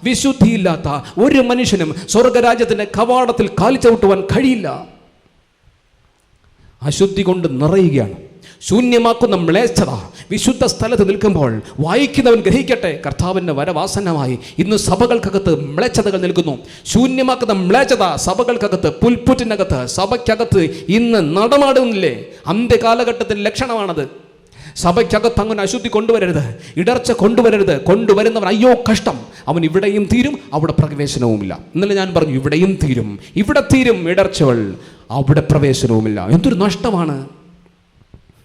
വിശുദ്ധിയില്ലാത്ത ഒരു മനുഷ്യനും സ്വർഗരാജ്യത്തിൻ്റെ കവാടത്തിൽ കാൽ ചവിട്ടുവാൻ കഴിയില്ല. അശുദ്ധി കൊണ്ട് നിറയുകയാണ്, ശൂന്യമാക്കുന്ന മ്ലേച്ഛത. വിശുദ്ധ സ്ഥലത്ത് നിൽക്കുമ്പോൾ വായിക്കുന്നവൻ ഗ്രഹിക്കട്ടെ, കർത്താവിൻ്റെ വരവാസനമായി ഇന്ന് സഭകൾക്കകത്ത് മ്ലേച്ഛതകൾ നിൽക്കുന്നു. ശൂന്യമാക്കുന്ന മ്ലേച്ഛത സഭകൾക്കകത്ത്, പുൽപ്പുറ്റിനകത്ത്, സഭയ്ക്കകത്ത് ഇന്ന് നടമാടുന്നില്ലേ? അന്ത്യകാലഘട്ടത്തിൻ്റെ ലക്ഷണമാണത്. സഭയ്ക്കകത്ത് അങ്ങനെ അശുദ്ധി കൊണ്ടുവരരുത്, ഇടർച്ച കൊണ്ടുവരരുത്. കൊണ്ടുവരുന്നവൻ അയ്യോ കഷ്ടം, അവൻ ഇവിടെയും തീരും, അവിടെ പ്രവേശനവുമില്ല. ഇന്നലെ ഞാൻ പറഞ്ഞു, ഇവിടെയും തീരും, ഇവിടെ തീരും ഇടർച്ചകൾ, അവിടെ പ്രവേശനവുമില്ല. എന്തൊരു നഷ്ടമാണ്,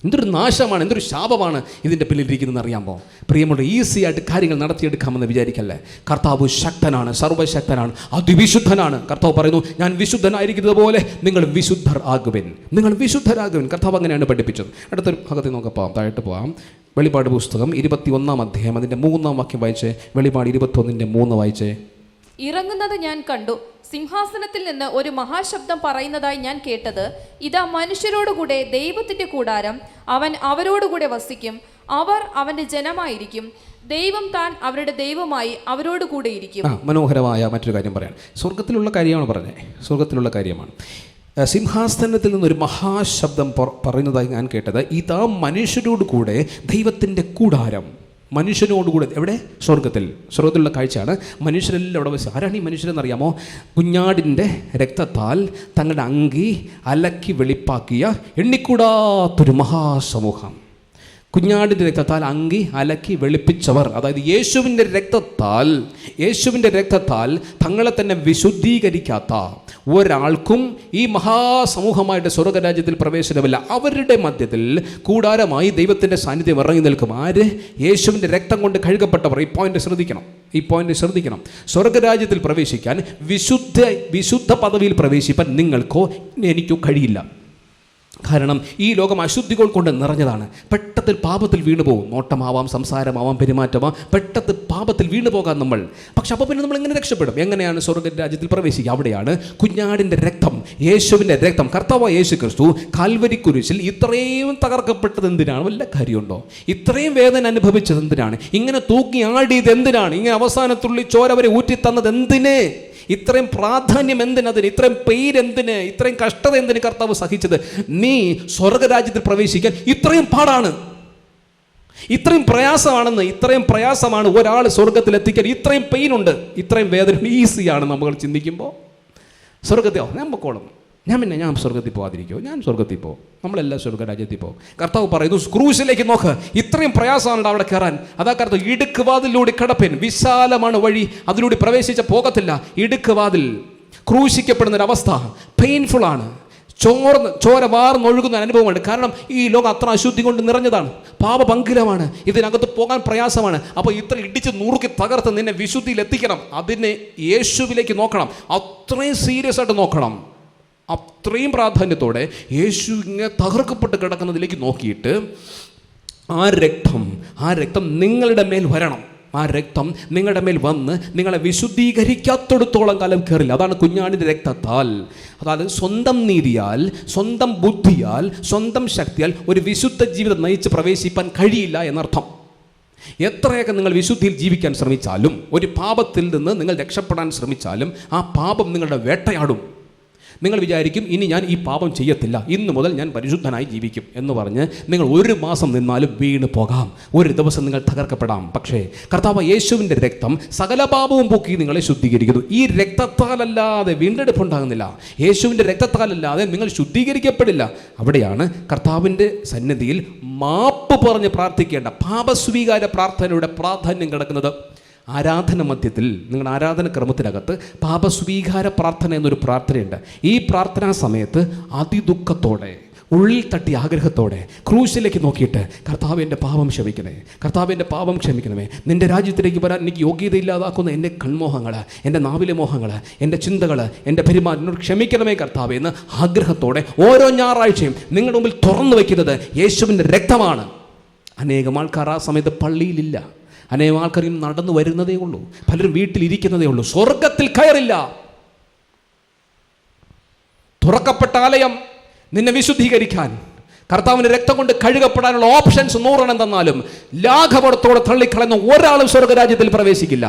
എന്തൊരു നാശമാണ്, എന്തൊരു ശാപമാണ് ഇതിൻ്റെ പിന്നിലിരിക്കുന്നതെന്ന് അറിയാമോ? പ്രിയമുള്ള, ഈസി ആയിട്ട് കാര്യങ്ങൾ നടത്തിയെടുക്കാമെന്ന് വിചാരിക്കല്ലേ. കർത്താവ് ശക്തനാണ്, സർവശക്തനാണ്, അതിവിശുദ്ധനാണ്. കർത്താവ് പറയുന്നു, ഞാൻ വിശുദ്ധനായിരിക്കുന്നത് പോലെ നിങ്ങൾ വിശുദ്ധർ ആകുവിൻ, നിങ്ങൾ വിശുദ്ധരാകുവിൻ. കർത്താവ് അങ്ങനെയാണ് പഠിപ്പിച്ചത്. അടുത്തൊരു ഭാഗത്ത് നോക്കാം, താഴോട്ട് പോകാം. വെളിപ്പാട് പുസ്തകം 21-ാം അധ്യായം അതിൻ്റെ 3-ാം വാക്യം വായിച്ചേ. വെളിപ്പാട് 21-ന്റെ 3 വായിച്ചേ. ഇറങ്ങുന്നത് ഞാൻ കണ്ടു, സിംഹാസനത്തിൽ നിന്ന് ഒരു മഹാശബ്ദം പറയുന്നതായി ഞാൻ കേട്ടത്, ഇതാ മനുഷ്യരോടുകൂടെ ദൈവത്തിന്റെ കൂടാരം, അവൻ അവരോടുകൂടെ വസിക്കും, അവർ അവന്റെ ജനമായിരിക്കും, ദൈവം താൻ അവരുടെ ദൈവമായി അവരോടുകൂടെ ഇരിക്കും. മനോഹരമായ മറ്റൊരു കാര്യം പറയാം. സ്വർഗത്തിലുള്ള കാര്യമാണ് പറഞ്ഞത്, സ്വർഗത്തിലുള്ള കാര്യമാണ്. സിംഹാസനത്തിൽ നിന്നൊരു മഹാശബ്ദം പറയുന്നതായി ഞാൻ കേട്ടത്, ഇതാ മനുഷ്യരോട് കൂടെ ദൈവത്തിൻ്റെ കൂടാരം. മനുഷ്യനോടുകൂടെ എവിടെ? സ്വർഗത്തിലുള്ള കാഴ്ചയാണ്. മനുഷ്യരെല്ലാം അവിടെ വെച്ച്. ആരാണ് ഈ മനുഷ്യരെന്നറിയാമോ? കുഞ്ഞാടിൻ്റെ രക്തത്താൽ തങ്ങളുടെ അങ്കി അലക്കി വെളിപ്പാക്കിയ എണ്ണിക്കൂടാത്തൊരു മഹാസമൂഹം. കുഞ്ഞാടിൻ്റെ രക്തത്താൽ അങ്കി അലക്കി വെളുപ്പിച്ചവർ, അതായത് യേശുവിൻ്റെ രക്തത്താൽ തങ്ങളെ തന്നെ വിശുദ്ധീകരിക്കാത്ത ഒരാൾക്കും ഈ മഹാസമൂഹമായിട്ട് സ്വർഗരാജ്യത്തിൽ പ്രവേശനമില്ല. അവരുടെ മധ്യത്തിൽ കൂടാരമായി ദൈവത്തിൻ്റെ സാന്നിധ്യം ഇറങ്ങി നിൽക്കും. ആര്? യേശുവിൻ്റെ രക്തം കൊണ്ട് കഴുകപ്പെട്ടവർ. ഈ പോയിന്റ് ശ്രദ്ധിക്കണം. സ്വർഗരാജ്യത്തിൽ പ്രവേശിക്കാൻ, വിശുദ്ധ പദവിയിൽ പ്രവേശിപ്പാൻ നിങ്ങൾക്കോ എനിക്കോ കഴിയില്ല. കാരണം ഈ ലോകം അശുദ്ധികൾ കൊണ്ട് നിറഞ്ഞതാണ്. പെട്ടെന്ന് പാപത്തിൽ വീണു പോകും. നോട്ടമാവാം, സംസാരമാവാം, പെരുമാറ്റമാവാം, പെട്ടെന്ന് പാപത്തിൽ വീണു പോകാം നമ്മൾ. പക്ഷെ അപ്പോൾ പിന്നെ നമ്മൾ എങ്ങനെ രക്ഷപ്പെടും? എങ്ങനെയാണ് സ്വർഗ്ഗ രാജ്യത്തിൽ പ്രവേശിക്കുക? അവിടെയാണ് കുഞ്ഞാടിൻ്റെ രക്തം, യേശുവിൻ്റെ രക്തം, കർത്താവായ യേശു ക്രിസ്തു കാൽവരി കുരിശിൽ ഇത്രയും തകർക്കപ്പെട്ടത് എന്തിനാണ്? വല്ല കാര്യമുണ്ടോ? ഇത്രയും വേദന അനുഭവിച്ചത് എന്തിനാണ്? ഇങ്ങനെ തൂക്കി ആടിയത് എന്തിനാണ്? ഇങ്ങനെ അവസാനത്തുള്ളി ചോര വരെ ഊറ്റി തന്നത് എന്തിന്? ഇത്രയും പ്രാധാന്യം എന്തിനതിന്? ഇത്രയും പെയിൻ എന്തിന്? ഇത്രയും കഷ്ടത എന്തിന് കർത്താവ് സഹിച്ചത്? നീ സ്വർഗരാജ്യത്തിൽ പ്രവേശിക്കാൻ ഇത്രയും പാടാണ്, ഇത്രയും പ്രയാസമാണെന്ന്, ഇത്രയും പ്രയാസമാണ് ഒരാൾ സ്വർഗത്തിൽ എത്തിക്കാൻ. ഇത്രയും പെയിനുണ്ട്, ഇത്രയും വേദന. ഈസിയാണ് നമ്മൾ ചിന്തിക്കുമ്പോൾ. സ്വർഗത്തിൽ നമുക്കോളും, ഞാൻ സ്വർഗത്തിൽ പോകാതിരിക്കുമോ? ഞാൻ സ്വർഗത്തിൽ പോകും, നമ്മളെല്ലാം സ്വർഗരാജ്യത്തിൽ പോകും. കർത്താവ് പറയുന്നു, ക്രൂശിലേക്ക് നോക്ക്, ഇത്രയും പ്രയാസമാണ് അവിടെ കയറാൻ. അതാ കർത്താവ്, ഇടുക്കുവാതിലൂടെ കിടപ്പൻ, വിശാലമാണ് വഴി, അതിലൂടെ പ്രവേശിച്ച പോകത്തില്ല. ഇടുക്കുവാതിൽ ക്രൂശിക്കപ്പെടുന്നൊരവസ്ഥ പെയിൻഫുള്ളാണ്. ചോര വാർന്നൊഴുകുന്ന അനുഭവമുണ്ട്. കാരണം ഈ ലോകം അത്ര അശുദ്ധി കൊണ്ട് നിറഞ്ഞതാണ്, പാപപങ്കിലമാണ്, ഇതിനകത്ത് പോകാൻ പ്രയാസമാണ്. അപ്പോൾ ഇത്ര ഇടിച്ച് നുറുക്കി തകർത്ത് നിന്നെ വിശുദ്ധിയിൽ എത്തിക്കണം. അതിനെ യേശുവിലേക്ക് നോക്കണം, അത്രയും സീരിയസ് ആയിട്ട് നോക്കണം. അത്രയും പ്രാധാന്യത്തോടെ യേശു ഇങ്ങനെ തകർക്കപ്പെട്ട് കിടക്കുന്നതിലേക്ക് നോക്കിയിട്ട് ആ രക്തം നിങ്ങളുടെ മേൽ വരണം. ആ രക്തം നിങ്ങളുടെ മേൽ വന്ന് നിങ്ങളെ വിശുദ്ധീകരിക്കാത്തിടത്തോളം കാലം കയറില്ല. അതാണ് കുഞ്ഞാടിൻ്റെ രക്തത്താൽ. അതായത് സ്വന്തം നീതിയാൽ, സ്വന്തം ബുദ്ധിയാൽ, സ്വന്തം ശക്തിയാൽ ഒരു വിശുദ്ധ ജീവിതം നയിച്ച് പ്രവേശിപ്പാൻ കഴിയില്ല എന്നർത്ഥം. എത്രയൊക്കെ നിങ്ങൾ വിശുദ്ധിയിൽ ജീവിക്കാൻ ശ്രമിച്ചാലും, ഒരു പാപത്തിൽ നിന്ന് നിങ്ങൾ രക്ഷപ്പെടാൻ ശ്രമിച്ചാലും, ആ പാപം നിങ്ങളുടെ വേട്ടയാടും. നിങ്ങൾ വിചാരിക്കും, ഇനി ഞാൻ ഈ പാപം ചെയ്യത്തില്ല, ഇന്നു മുതൽ ഞാൻ പരിശുദ്ധനായി ജീവിക്കും എന്ന് പറഞ്ഞ് നിങ്ങൾ 1 മാസം നിന്നാലും വീണ് പോകാം, ഒരു ദിവസം നിങ്ങൾ തകർക്കപ്പെടാം. പക്ഷേ കർത്താവ് യേശുവിൻ്റെ രക്തം സകല പാപവും പോക്കി നിങ്ങളെ ശുദ്ധീകരിക്കുന്നു. ഈ രക്തത്താലല്ലാതെ വീണ്ടെടുപ്പുണ്ടാകുന്നില്ല, യേശുവിൻ്റെ രക്തത്താലല്ലാതെ നിങ്ങൾ ശുദ്ധീകരിക്കപ്പെടില്ല. അവിടെയാണ് കർത്താവിൻ്റെ സന്നിധിയിൽ മാപ്പ് പറഞ്ഞ് പ്രാർത്ഥിക്കേണ്ട പാപസ്വീകാര പ്രാർത്ഥനയുടെ പ്രാധാന്യം കിടക്കുന്നത്. ആരാധന മധ്യത്തിൽ, നിങ്ങളുടെ ആരാധന ക്രമത്തിനകത്ത് പാപസ്വീകാര പ്രാർത്ഥന എന്നൊരു പ്രാർത്ഥനയുണ്ട്. ഈ പ്രാർത്ഥനാ സമയത്ത് അതിദുഃഖത്തോടെ, ഉള്ളിൽ തട്ടി ആഗ്രഹത്തോടെ ക്രൂശിലേക്ക് നോക്കിയിട്ട്, കർത്താവ് എൻ്റെ പാപം ക്ഷമിക്കണേ, കർത്താവ് എൻ്റെ പാപം ക്ഷമിക്കണമേ, നിൻ്റെ രാജ്യത്തിലേക്ക് വരാൻ എനിക്ക് യോഗ്യതയില്ലാതാക്കുന്ന എൻ്റെ കൺമോഹങ്ങൾ, എൻ്റെ നാവിലെ മോഹങ്ങൾ, എൻ്റെ ചിന്തകൾ, എൻ്റെ പെരുമാറ്റം എന്നോട് ക്ഷമിക്കണമേ കർത്താവേ എന്ന് ആഗ്രഹത്തോടെ ഓരോ ഞായറാഴ്ചയും നിങ്ങളുടെ മുമ്പിൽ തുറന്നു വയ്ക്കുന്നത് യേശുവിൻ്റെ രക്തമാണ്. അനേകം ആൾക്കാർ ആ സമയത്ത് പള്ളിയിലില്ല, അനേകം ആൾക്കാർ നടന്നു വരുന്നതേ ഉള്ളൂ, പലരും വീട്ടിലിരിക്കുന്നതേ ഉള്ളൂ, സ്വർഗത്തിൽ കയറില്ല. തുറക്കപ്പെട്ട ആലയം നിന്നെ വിശുദ്ധീകരിക്കാൻ, കർത്താവിൻ്റെ രക്തം കൊണ്ട് കഴുകപ്പെടാനുള്ള ഓപ്ഷൻസ് 100 തന്നാലും ലാഘവത്തോടെ തള്ളിക്കളയുന്ന ഒരാളും സ്വർഗരാജ്യത്തിൽ പ്രവേശിക്കില്ല.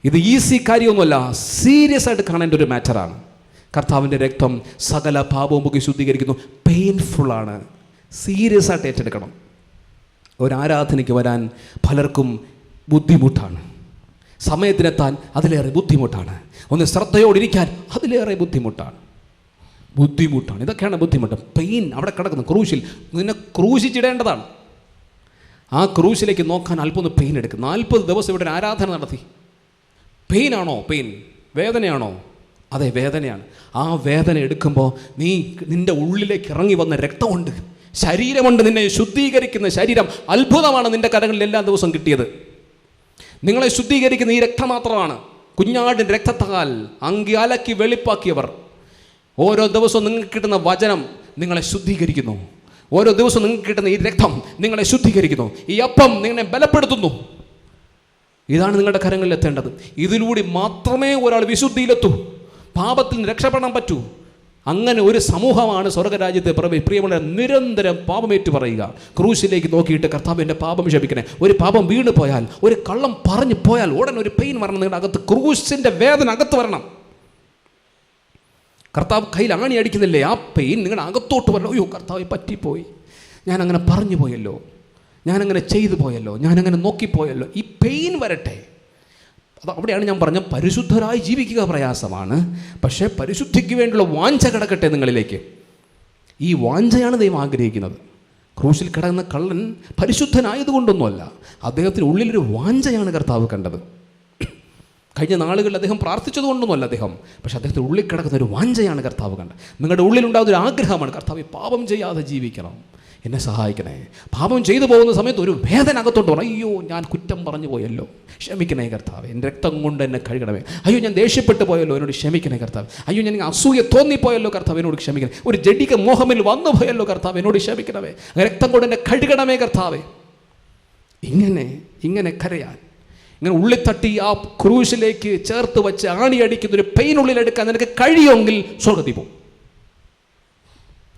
ഇത് ഈസി കാര്യമൊന്നുമല്ല, സീരിയസ് ആയിട്ട് കാണേണ്ട ഒരു മാറ്ററാണ്. കർത്താവിൻ്റെ രക്തം സകല പാപവും പോക്കി ശുദ്ധീകരിക്കുന്നു. പെയിൻഫുള്ളാണ്, സീരിയസ് ആയിട്ട് ഏറ്റെടുക്കണം. ഒരാരാധനയ്ക്ക് വരാൻ പലർക്കും ബുദ്ധിമുട്ടാണ്, സമയത്തിനെത്താൻ അതിലേറെ ബുദ്ധിമുട്ടാണ്, ഒന്ന് ശ്രദ്ധയോടിരിക്കാൻ അതിലേറെ ബുദ്ധിമുട്ടാണ്. ഇതൊക്കെയാണ് ബുദ്ധിമുട്ട്. പെയിൻ അവിടെ കിടക്കുന്നു. ക്രൂശിൽ നിന്നെ ക്രൂശിച്ചിടേണ്ടതാണ്. ആ ക്രൂശിലേക്ക് നോക്കാൻ അല്പം പെയിൻ എടുക്കും. 40 ദിവസം ഇവിടെ ഒരു ആരാധന നടത്തി. പെയിനാണോ? പെയിൻ വേദനയാണോ? അതെ, വേദനയാണ്. ആ വേദന എടുക്കുമ്പോൾ നിൻ്റെ ഉള്ളിലേക്ക് ഇറങ്ങി വന്ന രക്തമുണ്ട്, ശരീരമുണ്ട്, നിന്നെ ശുദ്ധീകരിക്കുന്ന ശരീരം. അത്ഭുതമാണ് നിൻ്റെ കരങ്ങളിൽ എല്ലാ ദിവസവും കിട്ടിയത്. നിങ്ങളെ ശുദ്ധീകരിക്കുന്ന ഈ രക്തം മാത്രമാണ്. കുഞ്ഞാടിൻ്റെ രക്തത്താൽ അങ്കി അലക്കി വെളിപ്പാക്കിയവർ. ഓരോ ദിവസവും നിങ്ങൾക്ക് കിട്ടുന്ന വചനം നിങ്ങളെ ശുദ്ധീകരിക്കുന്നു. ഓരോ ദിവസവും നിങ്ങൾക്ക് കിട്ടുന്ന ഈ രക്തം നിങ്ങളെ ശുദ്ധീകരിക്കുന്നു. ഈ അപ്പം നിങ്ങളെ ബലപ്പെടുത്തുന്നു. ഇതാണ് നിങ്ങളുടെ കരങ്ങളിൽ എത്തേണ്ടത്. ഇതിലൂടെ മാത്രമേ ഒരാൾ വിശുദ്ധിയിലെത്തൂ, പാപത്തിൽ നിന്ന് രക്ഷപ്പെടാൻ പറ്റൂ. അങ്ങനെ ഒരു സമൂഹമാണ് സ്വർഗരാജ്യത്തെ പ്രിയമുള്ള നിരന്തരം പാപമേറ്റു പറയുക. ക്രൂശിലേക്ക് നോക്കിയിട്ട് കർത്താവിൻ്റെ പാപം ക്ഷമിക്കണേ. ഒരു പാപം വീണ് പോയാൽ, ഒരു കള്ളം പറഞ്ഞു പോയാൽ ഉടൻ ഒരു പെയിൻ വരണം നിങ്ങളുടെ അകത്ത്. ക്രൂശിൻ്റെ വേദന അകത്ത് വരണം. കർത്താവ് കയ്യിൽ ആണി അടിക്കുന്നില്ലേ, ആ പെയിൻ നിങ്ങളുടെ അകത്തോട്ട് വരണം. അയ്യോ കർത്താവ് പറ്റിപ്പോയി, ഞാനങ്ങനെ പറഞ്ഞു പോയല്ലോ, ഞാനങ്ങനെ ചെയ്തു പോയല്ലോ, ഞാനങ്ങനെ നോക്കിപ്പോയല്ലോ. ഈ പെയിൻ വരട്ടെ. അത് അവിടെയാണ് ഞാൻ പറഞ്ഞ പരിശുദ്ധരായി ജീവിക്കുക പ്രയാസമാണ്. പക്ഷേ പരിശുദ്ധിക്ക് വേണ്ടിയുള്ള വാഞ്ച കിടക്കട്ടെ നിങ്ങളിലേക്ക്. ഈ വാഞ്ചയാണ് ദൈവം ആഗ്രഹിക്കുന്നത്. ക്രൂശിൽ കിടക്കുന്ന കള്ളൻ പരിശുദ്ധനായതുകൊണ്ടൊന്നുമല്ല, അദ്ദേഹത്തിന് ഉള്ളിലൊരു വാഞ്ചയാണ് കർത്താവ് കണ്ടത്. കഴിഞ്ഞ നാളുകളിൽ അദ്ദേഹം പ്രാർത്ഥിച്ചതുകൊണ്ടൊന്നുമല്ല പക്ഷേ അദ്ദേഹത്തിന് ഉള്ളിൽ കിടക്കുന്ന ഒരു വാഞ്ചയാണ് കർത്താവ് കണ്ടത്. നിങ്ങളുടെ ഉള്ളിലുണ്ടാകുന്ന ഒരു ആഗ്രഹമാണ്, കർത്താവ് പാപം ചെയ്യാതെ ജീവിക്കണം, എന്നെ സഹായിക്കണേ. പാപം ചെയ്തു പോകുന്ന സമയത്ത് ഒരു വേദന അകത്തോട്ട് പറഞ്ഞു, അയ്യോ ഞാൻ കുറ്റം പറഞ്ഞു പോയല്ലോ, ക്ഷമിക്കണേ കർത്താവ്, എൻ്റെ രക്തം കൊണ്ട് എന്നെ കഴുകണമേ. അയ്യോ ഞാൻ ദേഷ്യപ്പെട്ടു പോയല്ലോ, എന്നോട് ക്ഷമിക്കണേ കർത്താവ്. അയ്യോ ഞാൻ അസൂയ തോന്നിപ്പോയല്ലോ കർത്താവ്, എന്നോട് ക്ഷമിക്കണേ. ഒരു ജഡിക മോഹമിൽ വന്നു പോയല്ലോ കർത്താവ്, എന്നോട് ക്ഷമിക്കണമേ. രക്തം കൊണ്ട് എന്നെ കഴുകണമേ കർത്താവേ. ഇങ്ങനെ കരയാൻ, ഇങ്ങനെ ഉള്ളിത്തട്ടി ആ ക്രൂശിലേക്ക് ചേർത്ത് വെച്ച് ആണിയടിക്കുന്നൊരു പെയിനുള്ളിലെടുക്കാൻ നിനക്ക് കഴിയുമെങ്കിൽ സ്വർഗ്ഗത്തിൽ പോകും.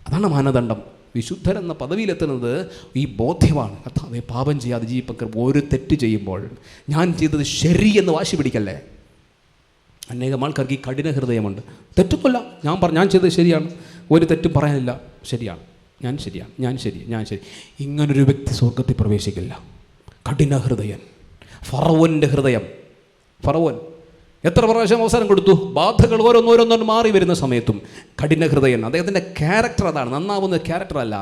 അതാണ് മാനദണ്ഡം. വിശുദ്ധരെന്ന പദവിയിലെത്തുന്നത് ഈ ബോധ്യമാണ്. കർത്താവേ, പാപം ചെയ്യാതെ ജീവിപ്പക്കർ ഒരു തെറ്റ് ചെയ്യുമ്പോൾ ഞാൻ ചെയ്തത് ശരിയെന്ന് വാശി പിടിക്കല്ലേ. അനേകം ആൾക്കാർക്ക് ഈ കഠിന ഹൃദയമുണ്ട്. തെറ്റൊന്നുമില്ല, ഞാൻ ചെയ്തത് ശരിയാണ്, ഒരു തെറ്റും പറയാനില്ല, ശരിയാണ്, ഞാൻ ശരി. ഇങ്ങനൊരു വ്യക്തി സ്വർഗത്തിൽ പ്രവേശിക്കില്ല. കഠിന ഹൃദയൻ, ഫറവോൻ്റെ ഹൃദയം. ഫറവോൻ എത്ര പ്രാവശ്യം അവസരം കൊടുത്തു, ബാധകൾ ഓരോന്നോരോന്നോന്ന് മാറി വരുന്ന സമയത്തും കഠിന ഹൃദയൻ. അദ്ദേഹത്തിൻ്റെ ക്യാരക്ടർ അതാണ്, നന്നാവുന്ന ക്യാരക്ടറല്ല.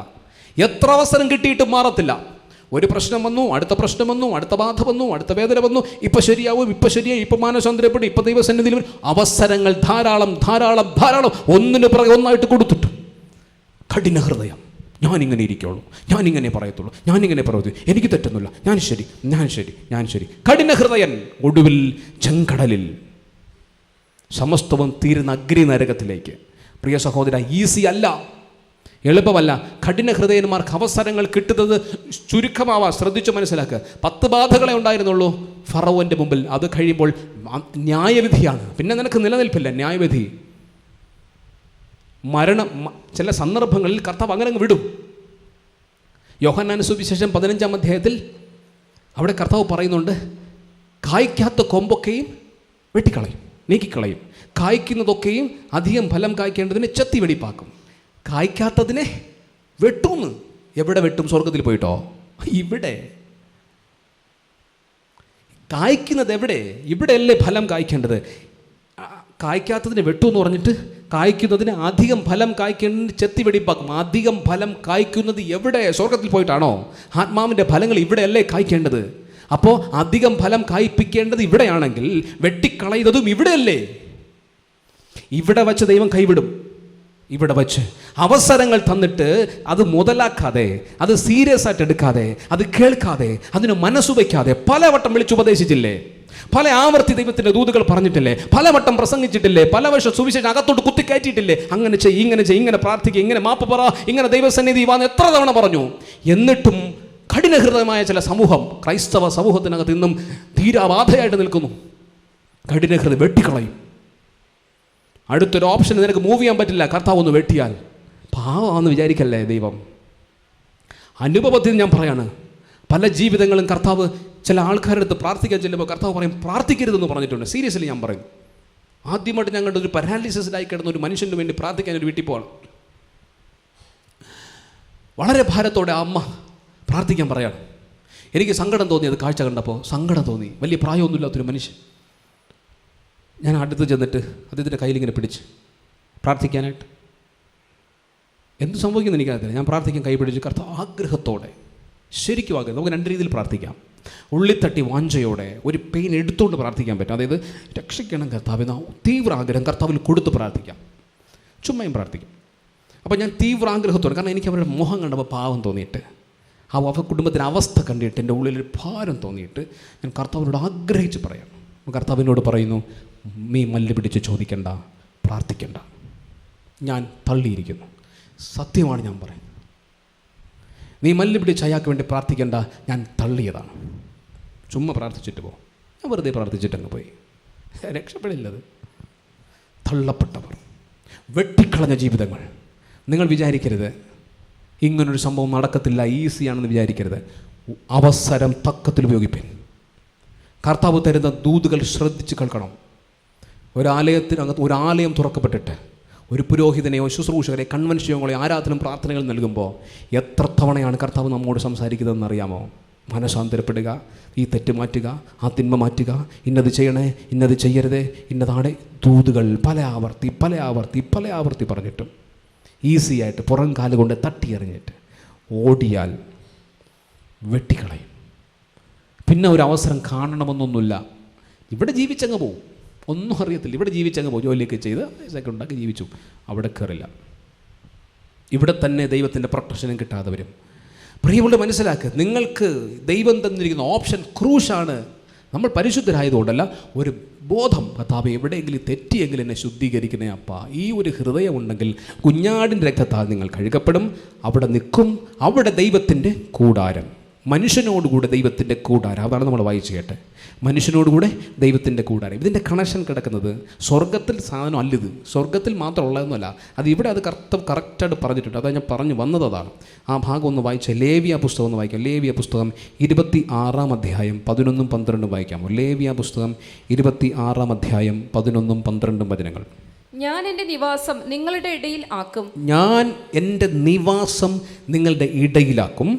എത്ര അവസരം കിട്ടിയിട്ടും മാറത്തില്ല. ഒരു പ്രശ്നം വന്നു, അടുത്ത പ്രശ്നം വന്നു, അടുത്ത ബാധ വന്നു, അടുത്ത വേദന വന്നു, ഇപ്പം ശരിയാവും, ഇപ്പം ശരിയായി, ഇപ്പം മാനസാന്തരപ്പെടും, ഇപ്പം ദൈവസന്നിധിയിൽ വരും. അവസരങ്ങൾ ധാരാളം ഒന്നിന് പിറകെ ഒന്നായിട്ട് കൊടുത്തിട്ടു. കഠിന ഹൃദയം. ഞാനിങ്ങനെ ഇരിക്കുള്ളൂ, ഞാനിങ്ങനെ പറയത്തുള്ളൂ, ഞാനിങ്ങനെ പ്രവർത്തിക്കും, എനിക്ക് തെറ്റൊന്നുമില്ല, ഞാൻ ശരി. കഠിന ഹൃദയൻ ഒടുവിൽ ചെങ്കടലിൽ സമസ്തവും തീരുന്ന അഗ്നിനരകത്തിലേക്ക്. പ്രിയ സഹോദര, ഈസി അല്ല, എളുപ്പമല്ല. കഠിന ഹൃദയന്മാർക്ക് അവസരങ്ങൾ കിട്ടുന്നത് ചുരുക്കമാവാം. ശ്രദ്ധിച്ചു മനസ്സിലാക്കുക. 10 ബാധകളെ ഉണ്ടായിരുന്നുള്ളൂ ഫറവോൻ്റെ മുമ്പിൽ. അത് കഴിയുമ്പോൾ ന്യായവിധിയാണ്. പിന്നെ നിനക്ക് നിലനിൽപ്പില്ല, ന്യായവിധി, മരണം. ചില സന്ദർഭങ്ങളിൽ കർത്താവ് അങ്ങനെ വിടും. യോഹന്നാൻ സുവിശേഷം 15-ാം അധ്യായത്തിൽ അവിടെ കർത്താവ് പറയുന്നുണ്ട്, കായ്ക്കാത്ത കൊമ്പൊക്കെയും വെട്ടിക്കളയും, നീക്കിക്കളയും. കായ്ക്കുന്നതൊക്കെയും അധികം ഫലം കായ്ക്കേണ്ടതിനെ ചെത്തി വെടിപ്പാക്കും. കായ്ക്കാത്തതിനെ വെട്ടുമെന്ന്. എവിടെ വെട്ടും? സ്വർഗത്തിൽ പോയിട്ടോ? ഇവിടെ. കായ്ക്കുന്നത് എവിടെ? ഇവിടെയല്ലേ ഫലം കായ്ക്കേണ്ടത്. കായ്ക്കാത്തതിനെ വെട്ടുമെന്ന് പറഞ്ഞിട്ട് കായ്ക്കുന്നതിന് അധികം ഫലം കായ്ക്കേണ്ടതിന് ചെത്തി വെടിപ്പാക്കും. അധികം ഫലം കായ്ക്കുന്നത് എവിടെ? സ്വർഗത്തിൽ പോയിട്ടാണോ? ആത്മാവിൻ്റെ ഫലങ്ങൾ ഇവിടെയല്ലേ കായ്ക്കേണ്ടത്. അപ്പോൾ അധികം ഫലം കായ്പ്പിക്കേണ്ടത് ഇവിടെയാണെങ്കിൽ വെട്ടിക്കളയുന്നതും ഇവിടെയല്ലേ. ഇവിടെ വച്ച് ദൈവം കൈവിടും. ഇവിടെ വച്ച് അവസരങ്ങൾ തന്നിട്ട് അത് മുതലാക്കാതെ, അത് സീരിയസ് ആയിട്ട് എടുക്കാതെ, അത് കേൾക്കാതെ, അതിന് മനസ്സുവയ്ക്കാതെ പലവട്ടം വിളിച്ചുപദേശിച്ചില്ലേ, പല ആവർത്തി ദൈവത്തിൻ്റെ ദൂതുകൾ പറഞ്ഞിട്ടില്ലേ, പലവട്ടം പ്രസംഗിച്ചിട്ടില്ലേ, പല വർഷം സുവിശേഷം അകത്തോട്ട് കുത്തിക്കയറ്റിയിട്ടില്ലേ. അങ്ങനെ ചെയ്യ്, ഇങ്ങനെ പ്രാർത്ഥിക്കുക, ഇങ്ങനെ മാപ്പ് പറ, ഇങ്ങനെ ദൈവസന്നിധി വാന്ന് എത്ര തവണ പറഞ്ഞു. എന്നിട്ടും കഠിനഹൃദയമായ ചില സമൂഹം, ക്രൈസ്തവ സമൂഹത്തിനകത്ത് ഇന്നും തീരാബാധയായിട്ട് നിൽക്കുന്നു. കഠിനഹൃദയം വെട്ടിക്കളയും. അടുത്തൊരു ഓപ്ഷൻ നിനക്ക് മൂവ് ചെയ്യാൻ പറ്റില്ല, കർത്താവ് ഒന്ന് വെട്ടിയാൽ. പാവമാണെന്ന് വിചാരിക്കല്ലേ ദൈവം. അനുഭവത്തിൽ ഞാൻ പറയാണ്, പല ജീവിതങ്ങളും കർത്താവ് ചില ആൾക്കാരുടെ അടുത്ത് പ്രാർത്ഥിക്കാൻ ചെല്ലുമ്പോൾ കർത്താവ് പറയും പ്രാർത്ഥിക്കരുതെന്ന് പറഞ്ഞിട്ടുണ്ട്. സീരിയസ്ലി ഞാൻ പറയും. ആദ്യമായിട്ട് ഞങ്ങളുടെ ഒരു പാരാലിസിസിലായി കിടന്ന ഒരു മനുഷ്യന് വേണ്ടി പ്രാർത്ഥിക്കാൻ ഒരു വീട്ടിൽ പോകണം. വളരെ ഭാരത്തോടെ ആ അമ്മ പ്രാർത്ഥിക്കാൻ പറയാണ്. എനിക്ക് സങ്കടം തോന്നി, അത് കാഴ്ച കണ്ടപ്പോൾ സങ്കടം തോന്നി. വലിയ പ്രായമൊന്നുമില്ലാത്തൊരു മനുഷ്യൻ. ഞാൻ അടുത്ത് ചെന്നിട്ട് അദ്ദേഹത്തിൻ്റെ കയ്യിലിങ്ങനെ പിടിച്ച് പ്രാർത്ഥിക്കാനായിട്ട്. എന്ത് സംഭവിക്കുന്നു എനിക്കറിയത്തില്ല. ഞാൻ പ്രാർത്ഥിക്കാൻ കൈ പിടിച്ച് കർത്താവ് ആഗ്രഹത്തോടെ, ശരിക്കും ആഗ്രഹം. നമുക്ക് 2 രീതിയിൽ പ്രാർത്ഥിക്കാം. ഉള്ളിത്തട്ടി വാഞ്ചയോടെ ഒരു പെയിൻ എടുത്തുകൊണ്ട് പ്രാർത്ഥിക്കാൻ പറ്റും. അതായത് രക്ഷിക്കണം കർത്താവ്, തീവ്ര ആഗ്രഹം കർത്താവിൽ കൊടുത്ത് പ്രാർത്ഥിക്കാം. ചുമ്മയും പ്രാർത്ഥിക്കാം. അപ്പോൾ ഞാൻ തീവ്ര ആഗ്രഹത്തോടെ, കാരണം എനിക്ക് അവരുടെ മുഖം കണ്ടപ്പോൾ പാവം തോന്നിയിട്ട്, ആ കുടുംബത്തിൻ്റെ അവസ്ഥ കണ്ടിട്ട് എൻ്റെ ഉള്ളിലൊരു ഭാരം തോന്നിയിട്ട് ഞാൻ കർത്താവിനോട് ആഗ്രഹിച്ച് പറയാം. കർത്താവിനോട് പറയുന്നു, നീ മല്ല് പിടിച്ച് ചോദിക്കണ്ട, പ്രാർത്ഥിക്കണ്ട, ഞാൻ തള്ളിയിരിക്കുന്നു. സത്യമാണ് ഞാൻ പറയുന്നത്. നീ മല്ല് പിടിച്ച് അയാൾക്ക് വേണ്ടി പ്രാർത്ഥിക്കണ്ട, ഞാൻ തള്ളിയതാണ്. ചുമ്മാ പ്രാർത്ഥിച്ചിട്ട് പോകും. ഞാൻ വെറുതെ പ്രാർത്ഥിച്ചിട്ടങ്ങ് പോയി. രക്ഷപ്പെടില്ലത്. തള്ളപ്പെട്ടവർ, വെട്ടിക്കളഞ്ഞ ജീവിതങ്ങൾ. നിങ്ങൾ വിചാരിക്കരുത് ഇങ്ങനൊരു സംഭവം നടക്കത്തില്ല, ഈസിയാണെന്ന് വിചാരിക്കരുത്. അവസരം തക്കത്തിൽ ഉപയോഗിപ്പിൻ. കർത്താവ് തരുന്ന ദൂതുകൾ ശ്രദ്ധിച്ച് കേൾക്കണം. ഒരാലയത്തിനകത്ത് ഒരു ആലയം തുറക്കപ്പെട്ടിട്ട് ഒരു പുരോഹിതനെയോ ശുശ്രൂഷകരെ കൺവെൻഷനുകളോ ആരാധന പ്രാർത്ഥനകൾ നൽകുമ്പോൾ എത്ര തവണയാണ് കർത്താവ് നമ്മോട് സംസാരിക്കുന്നതെന്ന് അറിയാമോ? മനസാന്തരപ്പെടുക, ഈ തെറ്റ് മാറ്റുക, ആ തിന്മ മാറ്റുക, ഇന്നത് ചെയ്യണേ, ഇന്നത് ചെയ്യരുതേ, ഇന്നതാണ്. ദൂതുകൾ പല ആവർത്തി പറഞ്ഞിട്ടും ഈസിയായിട്ട് പുറം കാലുകൊണ്ട് തട്ടിയെറിഞ്ഞിട്ട് ഓടിയാൽ വെട്ടിക്കളയും. പിന്നെ ഒരു അവസരം കാണണമെന്നൊന്നുമില്ല. ഇവിടെ ജീവിച്ചങ്ങ് പോവും. ഒന്നും അറിയത്തില്ല. ഇവിടെ ജീവിച്ചങ്ങ് പോകും. ജോലിയൊക്കെ ചെയ്ത് പൈസയൊക്കെ ഉണ്ടാക്കി ജീവിച്ചു. അവിടെ കയറില്ല. ഇവിടെ തന്നെ ദൈവത്തിൻ്റെ പ്രൊട്ടക്ഷനും കിട്ടാതെ വരും. പ്രിയമുള്ള മനസ്സിലാക്കുക, നിങ്ങൾക്ക് ദൈവം തന്നിരിക്കുന്ന ഓപ്ഷൻ ക്രൂശാണ്. നമ്മൾ പരിശുദ്ധരായതുകൊണ്ടല്ല, ഒരു ബോധം, കർത്താവേ എവിടെയെങ്കിലും തെറ്റിയെങ്കിൽ എന്നെ ശുദ്ധീകരിക്കണേ അപ്പാ. ഈ ഒരു ഹൃദയമുണ്ടെങ്കിൽ കുഞ്ഞാടിൻ്റെ രക്തത്താൽ നിങ്ങൾ കഴുകപ്പെടും. അവിടെ നിൽക്കും, അവിടെ ദൈവത്തിൻ്റെ കൂടാരം, മനുഷ്യനോടുകൂടെ ദൈവത്തിൻ്റെ കൂടാരം. അതാണ് നമ്മൾ വായിച്ചു കേട്ടെ, മനുഷ്യനോടുകൂടെ ദൈവത്തിൻ്റെ കൂടാരം. ഇതിൻ്റെ കണക്ഷൻ കിടക്കുന്നത് സ്വർഗത്തിൽ സാധനം അല്ലിത്, സ്വർഗത്തിൽ മാത്രമുള്ളതൊന്നുമല്ല. അത് ഇവിടെ അത് കറക്റ്റായിട്ട് പറഞ്ഞിട്ടുണ്ട്. അതാണ് ഞാൻ പറഞ്ഞു വന്നത്. അതാണ് ആ ഭാഗം ഒന്ന് വായിച്ച ലേവ്യ പുസ്തകം ഒന്ന് വായിക്കാം. ലേവ്യ പുസ്തകം 26-ാം അധ്യായം 11-12 വായിക്കാമോ? ലേവ്യ പുസ്തകം 26-ാം അധ്യായം 11-12 വചനങ്ങൾ. ഞാൻ എൻ്റെ നിവാസം നിങ്ങളുടെ ഇടയിൽ ആക്കും. ഞാൻ എൻ്റെ നിവാസം നിങ്ങളുടെ ഇടയിലാക്കും.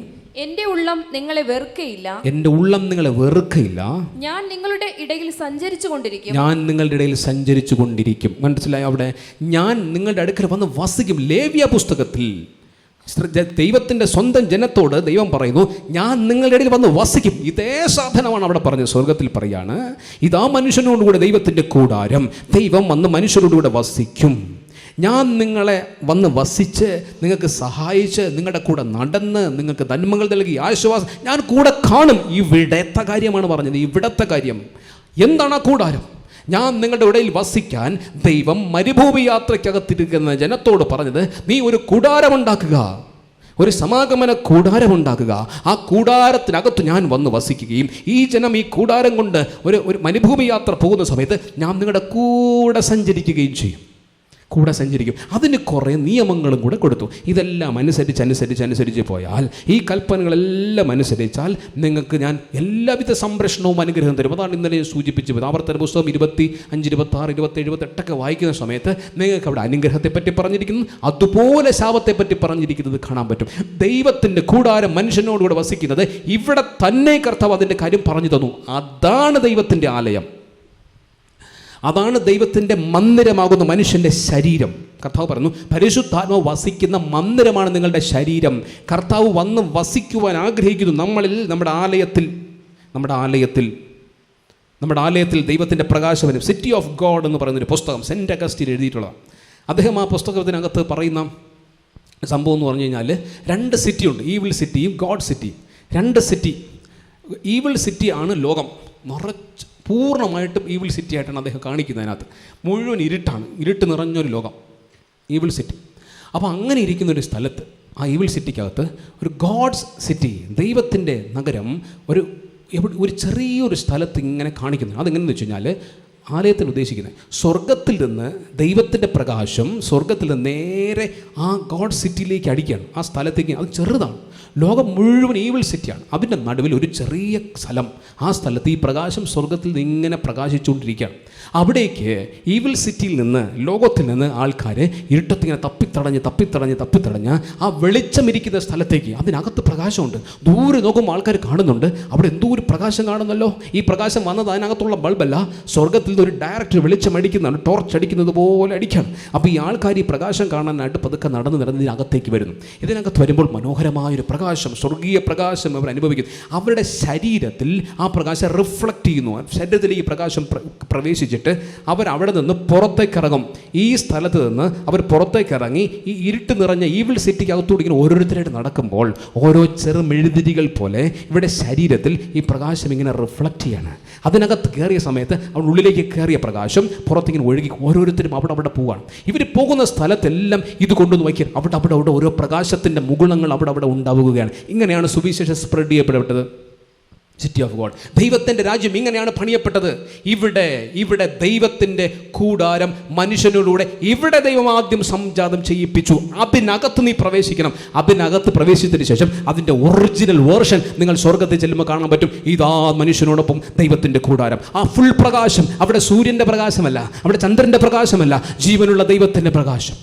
എന്റെ ഉള്ളം നിങ്ങളെ വെറുക്കയില്ല. എൻ്റെ ഉള്ളം നിങ്ങളെ വെറുക്കയില്ല. ഞാൻ നിങ്ങളുടെ ഇടയിൽ സഞ്ചരിച്ചു കൊണ്ടിരിക്കും. ഞാൻ നിങ്ങളുടെ ഇടയിൽ സഞ്ചരിച്ചു കൊണ്ടിരിക്കും. മനസ്സിലായോ? അവിടെ ഞാൻ നിങ്ങളുടെ അടുക്കൽ വന്ന് വസിക്കും. ലേവ്യ പുസ്തകത്തിൽ ദൈവത്തിൻ്റെ സ്വന്തം ജനത്തോട് ദൈവം പറയുന്നു, ഞാൻ നിങ്ങളുടെ ഇടയിൽ വന്ന് വസിക്കും. ഇതേ സാധനമാണ് അവിടെ പറഞ്ഞത്. സ്വർഗത്തിൽ പറയാണ്, ഇതാ മനുഷ്യനോടുകൂടെ ദൈവത്തിൻ്റെ കൂടാരം, ദൈവം വന്ന് മനുഷ്യരോടുകൂടെ വസിക്കും. ഞാൻ നിങ്ങളെ വന്ന് വസിച്ച് നിങ്ങൾക്ക് സഹായിച്ച് നിങ്ങളുടെ കൂടെ നടന്ന് നിങ്ങൾക്ക് നന്മകൾ നൽകി ആശ്വാസം ഞാൻ കൂടെ കാണും. ഇവിടത്തെ കാര്യമാണ് പറഞ്ഞത്. ഇവിടത്തെ കാര്യം എന്താണ്? ആ കൂടാരം. ഞാൻ നിങ്ങളുടെ ഇടയിൽ വസിക്കാൻ ദൈവം മരുഭൂമി യാത്രയ്ക്കകത്തിരിക്കുന്ന ജനത്തോട് പറഞ്ഞത്, നീ ഒരു കൂടാരമുണ്ടാക്കുക, ഒരു സമാഗമന കൂടാരമുണ്ടാക്കുക. ആ കൂടാരത്തിനകത്ത് ഞാൻ വന്ന് വസിക്കുകയും ഈ ജനം ഈ കൂടാരം കൊണ്ട് ഒരു മരുഭൂമി യാത്ര പോകുന്ന സമയത്ത് ഞാൻ നിങ്ങളുടെ കൂടെ സഞ്ചരിക്കുകയും ചെയ്യും. കൂടെ സഞ്ചരിക്കും. അതിന് കുറേ നിയമങ്ങളും കൂടെ കൊടുത്തു. ഇതെല്ലാം അനുസരിച്ച് പോയാൽ, ഈ കൽപ്പനകളെല്ലാം അനുസരിച്ചാൽ നിങ്ങൾക്ക് ഞാൻ എല്ലാവിധ സംരക്ഷണവും അനുഗ്രഹം തരും. അതാണ് ഇന്നലെ സൂചിപ്പിച്ചത്. ആവർത്തന പുസ്തകം 25, 26, 27, 28 വായിക്കുന്ന സമയത്ത് നിങ്ങൾക്ക് അവിടെ അനുഗ്രഹത്തെപ്പറ്റി പറഞ്ഞിരിക്കുന്നു, അതുപോലെ ശാപത്തെപ്പറ്റി പറഞ്ഞിരിക്കുന്നത് കാണാൻ പറ്റും. ദൈവത്തിൻ്റെ കൂടാരം മനുഷ്യനോടുകൂടെ വസിക്കുന്നത് ഇവിടെ തന്നെ കർത്താവ് അതിൻ്റെ കാര്യം പറഞ്ഞു തന്നു. അതാണ് ദൈവത്തിൻ്റെ ആലയം, അതാണ് ദൈവത്തിൻ്റെ മന്ദിരമാകുന്ന മനുഷ്യൻ്റെ ശരീരം. കർത്താവ് പറഞ്ഞു, പരിശുദ്ധാത്മാവ് വസിക്കുന്ന മന്ദിരമാണ് നിങ്ങളുടെ ശരീരം. കർത്താവ് വന്ന് വസിക്കുവാൻ ആഗ്രഹിക്കുന്നു നമ്മളിൽ. നമ്മുടെ ആലയത്തിൽ ദൈവത്തിൻ്റെ പ്രകാശവനം, സിറ്റി ഓഫ് ഗോഡ് എന്ന് പറയുന്നൊരു പുസ്തകം സെൻറ്റ് അഗസ്റ്റിൻ എഴുതിയിട്ടുള്ളതാണ്. അദ്ദേഹം ആ പുസ്തകത്തിനകത്ത് പറയുന്ന സംഭവം എന്ന് പറഞ്ഞു കഴിഞ്ഞാൽ, 2 സിറ്റിയുണ്ട്, ഈവിൾ സിറ്റിയും ഗോഡ് സിറ്റിയും. 2 സിറ്റി. ഈവിൾ സിറ്റിയാണ് ലോകം, പൂർണ്ണമായിട്ടും ഈവിൾ സിറ്റി ആയിട്ടാണ് അദ്ദേഹം കാണിക്കുന്നത്. അതിനകത്ത് മുഴുവൻ ഇരുട്ട് നിറഞ്ഞൊരു ലോകം, ഈവിൾ സിറ്റി. അപ്പോൾ അങ്ങനെ ഇരിക്കുന്നൊരു സ്ഥലത്ത്, ആ ഈവിൾ സിറ്റിക്കകത്ത് ഒരു ഗോഡ്സ് സിറ്റി, ദൈവത്തിൻ്റെ നഗരം, ഒരു ചെറിയൊരു സ്ഥലത്ത് ഇങ്ങനെ കാണിക്കുന്നു. അതെങ്ങനെയെന്ന് വെച്ച് കഴിഞ്ഞാൽ, ആലയത്തിൽ ഉദ്ദേശിക്കുന്നത് സ്വർഗത്തിൽ നിന്ന് ദൈവത്തിൻ്റെ പ്രകാശം സ്വർഗത്തിൽ നിന്ന് നേരെ ആ ഗോഡ് സിറ്റിയിലേക്ക് അടിക്കുകയാണ്. ആ സ്ഥലത്തേക്ക്, അത് ചെറുതാണ്, ലോകം മുഴുവൻ ഈവിൾ സിറ്റിയാണ്. അതിൻ്റെ നടുവിൽ ഒരു ചെറിയ സ്ഥലം, ആ സ്ഥലത്ത് ഈ പ്രകാശം സ്വർഗത്തിൽ നിന്ന് ഇങ്ങനെ പ്രകാശിച്ചുകൊണ്ടിരിക്കുകയാണ്. അവിടേക്ക് ഈവിൾ സിറ്റിയിൽ നിന്ന്, ലോകത്തിൽ നിന്ന് ആൾക്കാർ ഇരുട്ടത്തിങ്ങനെ തപ്പിത്തടഞ്ഞ് ആ വെളിച്ചമിരിക്കുന്ന സ്ഥലത്തേക്ക്, അതിനകത്ത് പ്രകാശമുണ്ട്. ദൂരെ നോക്കുമ്പോൾ ആൾക്കാർ കാണുന്നുണ്ട്, അവിടെ എന്തോ ഒരു പ്രകാശം കാണുന്നല്ലോ. ഈ പ്രകാശം വന്നത് അതിനകത്തുള്ള ബൾബല്ല, സ്വർഗത്തിൽ നിന്ന് ഒരു ഡയറക്റ്റ് വെളിച്ചം അടിക്കുന്നതാണ്, ടോർച്ച് അടിക്കുന്നത് പോലെ അടിക്കുകയാണ്. അപ്പോൾ ഈ ആൾക്കാർ ഈ പ്രകാശം കാണാനായിട്ട് പതുക്കെ ഇതിനകത്തേക്ക് വരുന്നു. ഇതിനകത്ത് വരുമ്പോൾ മനോഹരമായൊരു പ്രകാശം, സ്വർഗീയ പ്രകാശം അവർ അനുഭവിക്കുന്നു. അവരുടെ ശരീരത്തിൽ ആ പ്രകാശം റിഫ്ലക്റ്റ് ചെയ്യുന്നു. ശരീരത്തിൽ ഈ പ്രകാശം പ്രവേശിച്ചിട്ട് അവരവിടെ നിന്ന് പുറത്തേക്കിറങ്ങും. ഈ സ്ഥലത്ത് നിന്ന് അവർ പുറത്തേക്കിറങ്ങി ഈ ഇരുട്ട് നിറഞ്ഞ ഈവിൾ സിറ്റിക്കകത്തൂടെ ഇങ്ങനെ ഓരോരുത്തരായിട്ട് നടക്കുമ്പോൾ ഓരോ ചെറുമെഴുതിരികൾ പോലെ ഇവിടെ ശരീരത്തിൽ ഈ പ്രകാശം ഇങ്ങനെ റിഫ്ലക്റ്റ് ചെയ്യാണ്. അതിനകത്ത് കയറിയ സമയത്ത് അവിടെ ഉള്ളിലേക്ക് കയറിയ പ്രകാശം പുറത്തിങ്ങനെ ഒഴുകി ഓരോരുത്തരും അവിടെ പോവുകയാണ്. ഇവർ പോകുന്ന സ്ഥലത്തെല്ലാം ഇത് കൊണ്ടുവന്ന് വയ്ക്കുക. അവിടെ ഓരോ പ്രകാശത്തിൻ്റെ മുകുളങ്ങൾ അവിടെ ഉണ്ടാവുകയാണ്. ഇങ്ങനെയാണ് സുവിശേഷം സ്പ്രെഡ് ചെയ്യപ്പെട്ടത്. സിറ്റി ഓഫ് ഗോഡ്, ദൈവത്തിൻ്റെ രാജ്യം ഇങ്ങനെയാണ് പണിയപ്പെട്ടത്. ഇവിടെ ദൈവത്തിൻ്റെ കൂടാരം മനുഷ്യനോടുകൂടെ ഇവിടെ ദൈവം ആദ്യം സംജാതം ചെയ്യിപ്പിച്ചു. അതിനകത്ത് നീ പ്രവേശിക്കണം. അതിനകത്ത് പ്രവേശിച്ചതിന് ശേഷം അതിൻ്റെ ഒറിജിനൽ വേർഷൻ നിങ്ങൾ സ്വർഗത്തിൽ ചെല്ലുമ്പോൾ കാണാൻ പറ്റും. ഇതാ മനുഷ്യനോടൊപ്പം ദൈവത്തിൻ്റെ കൂടാരം. ആ ഫുൾ പ്രകാശം അവിടെ സൂര്യൻ്റെ പ്രകാശമല്ല, അവിടെ ചന്ദ്രൻ്റെ പ്രകാശമല്ല, ജീവനുള്ള ദൈവത്തിൻ്റെ പ്രകാശം.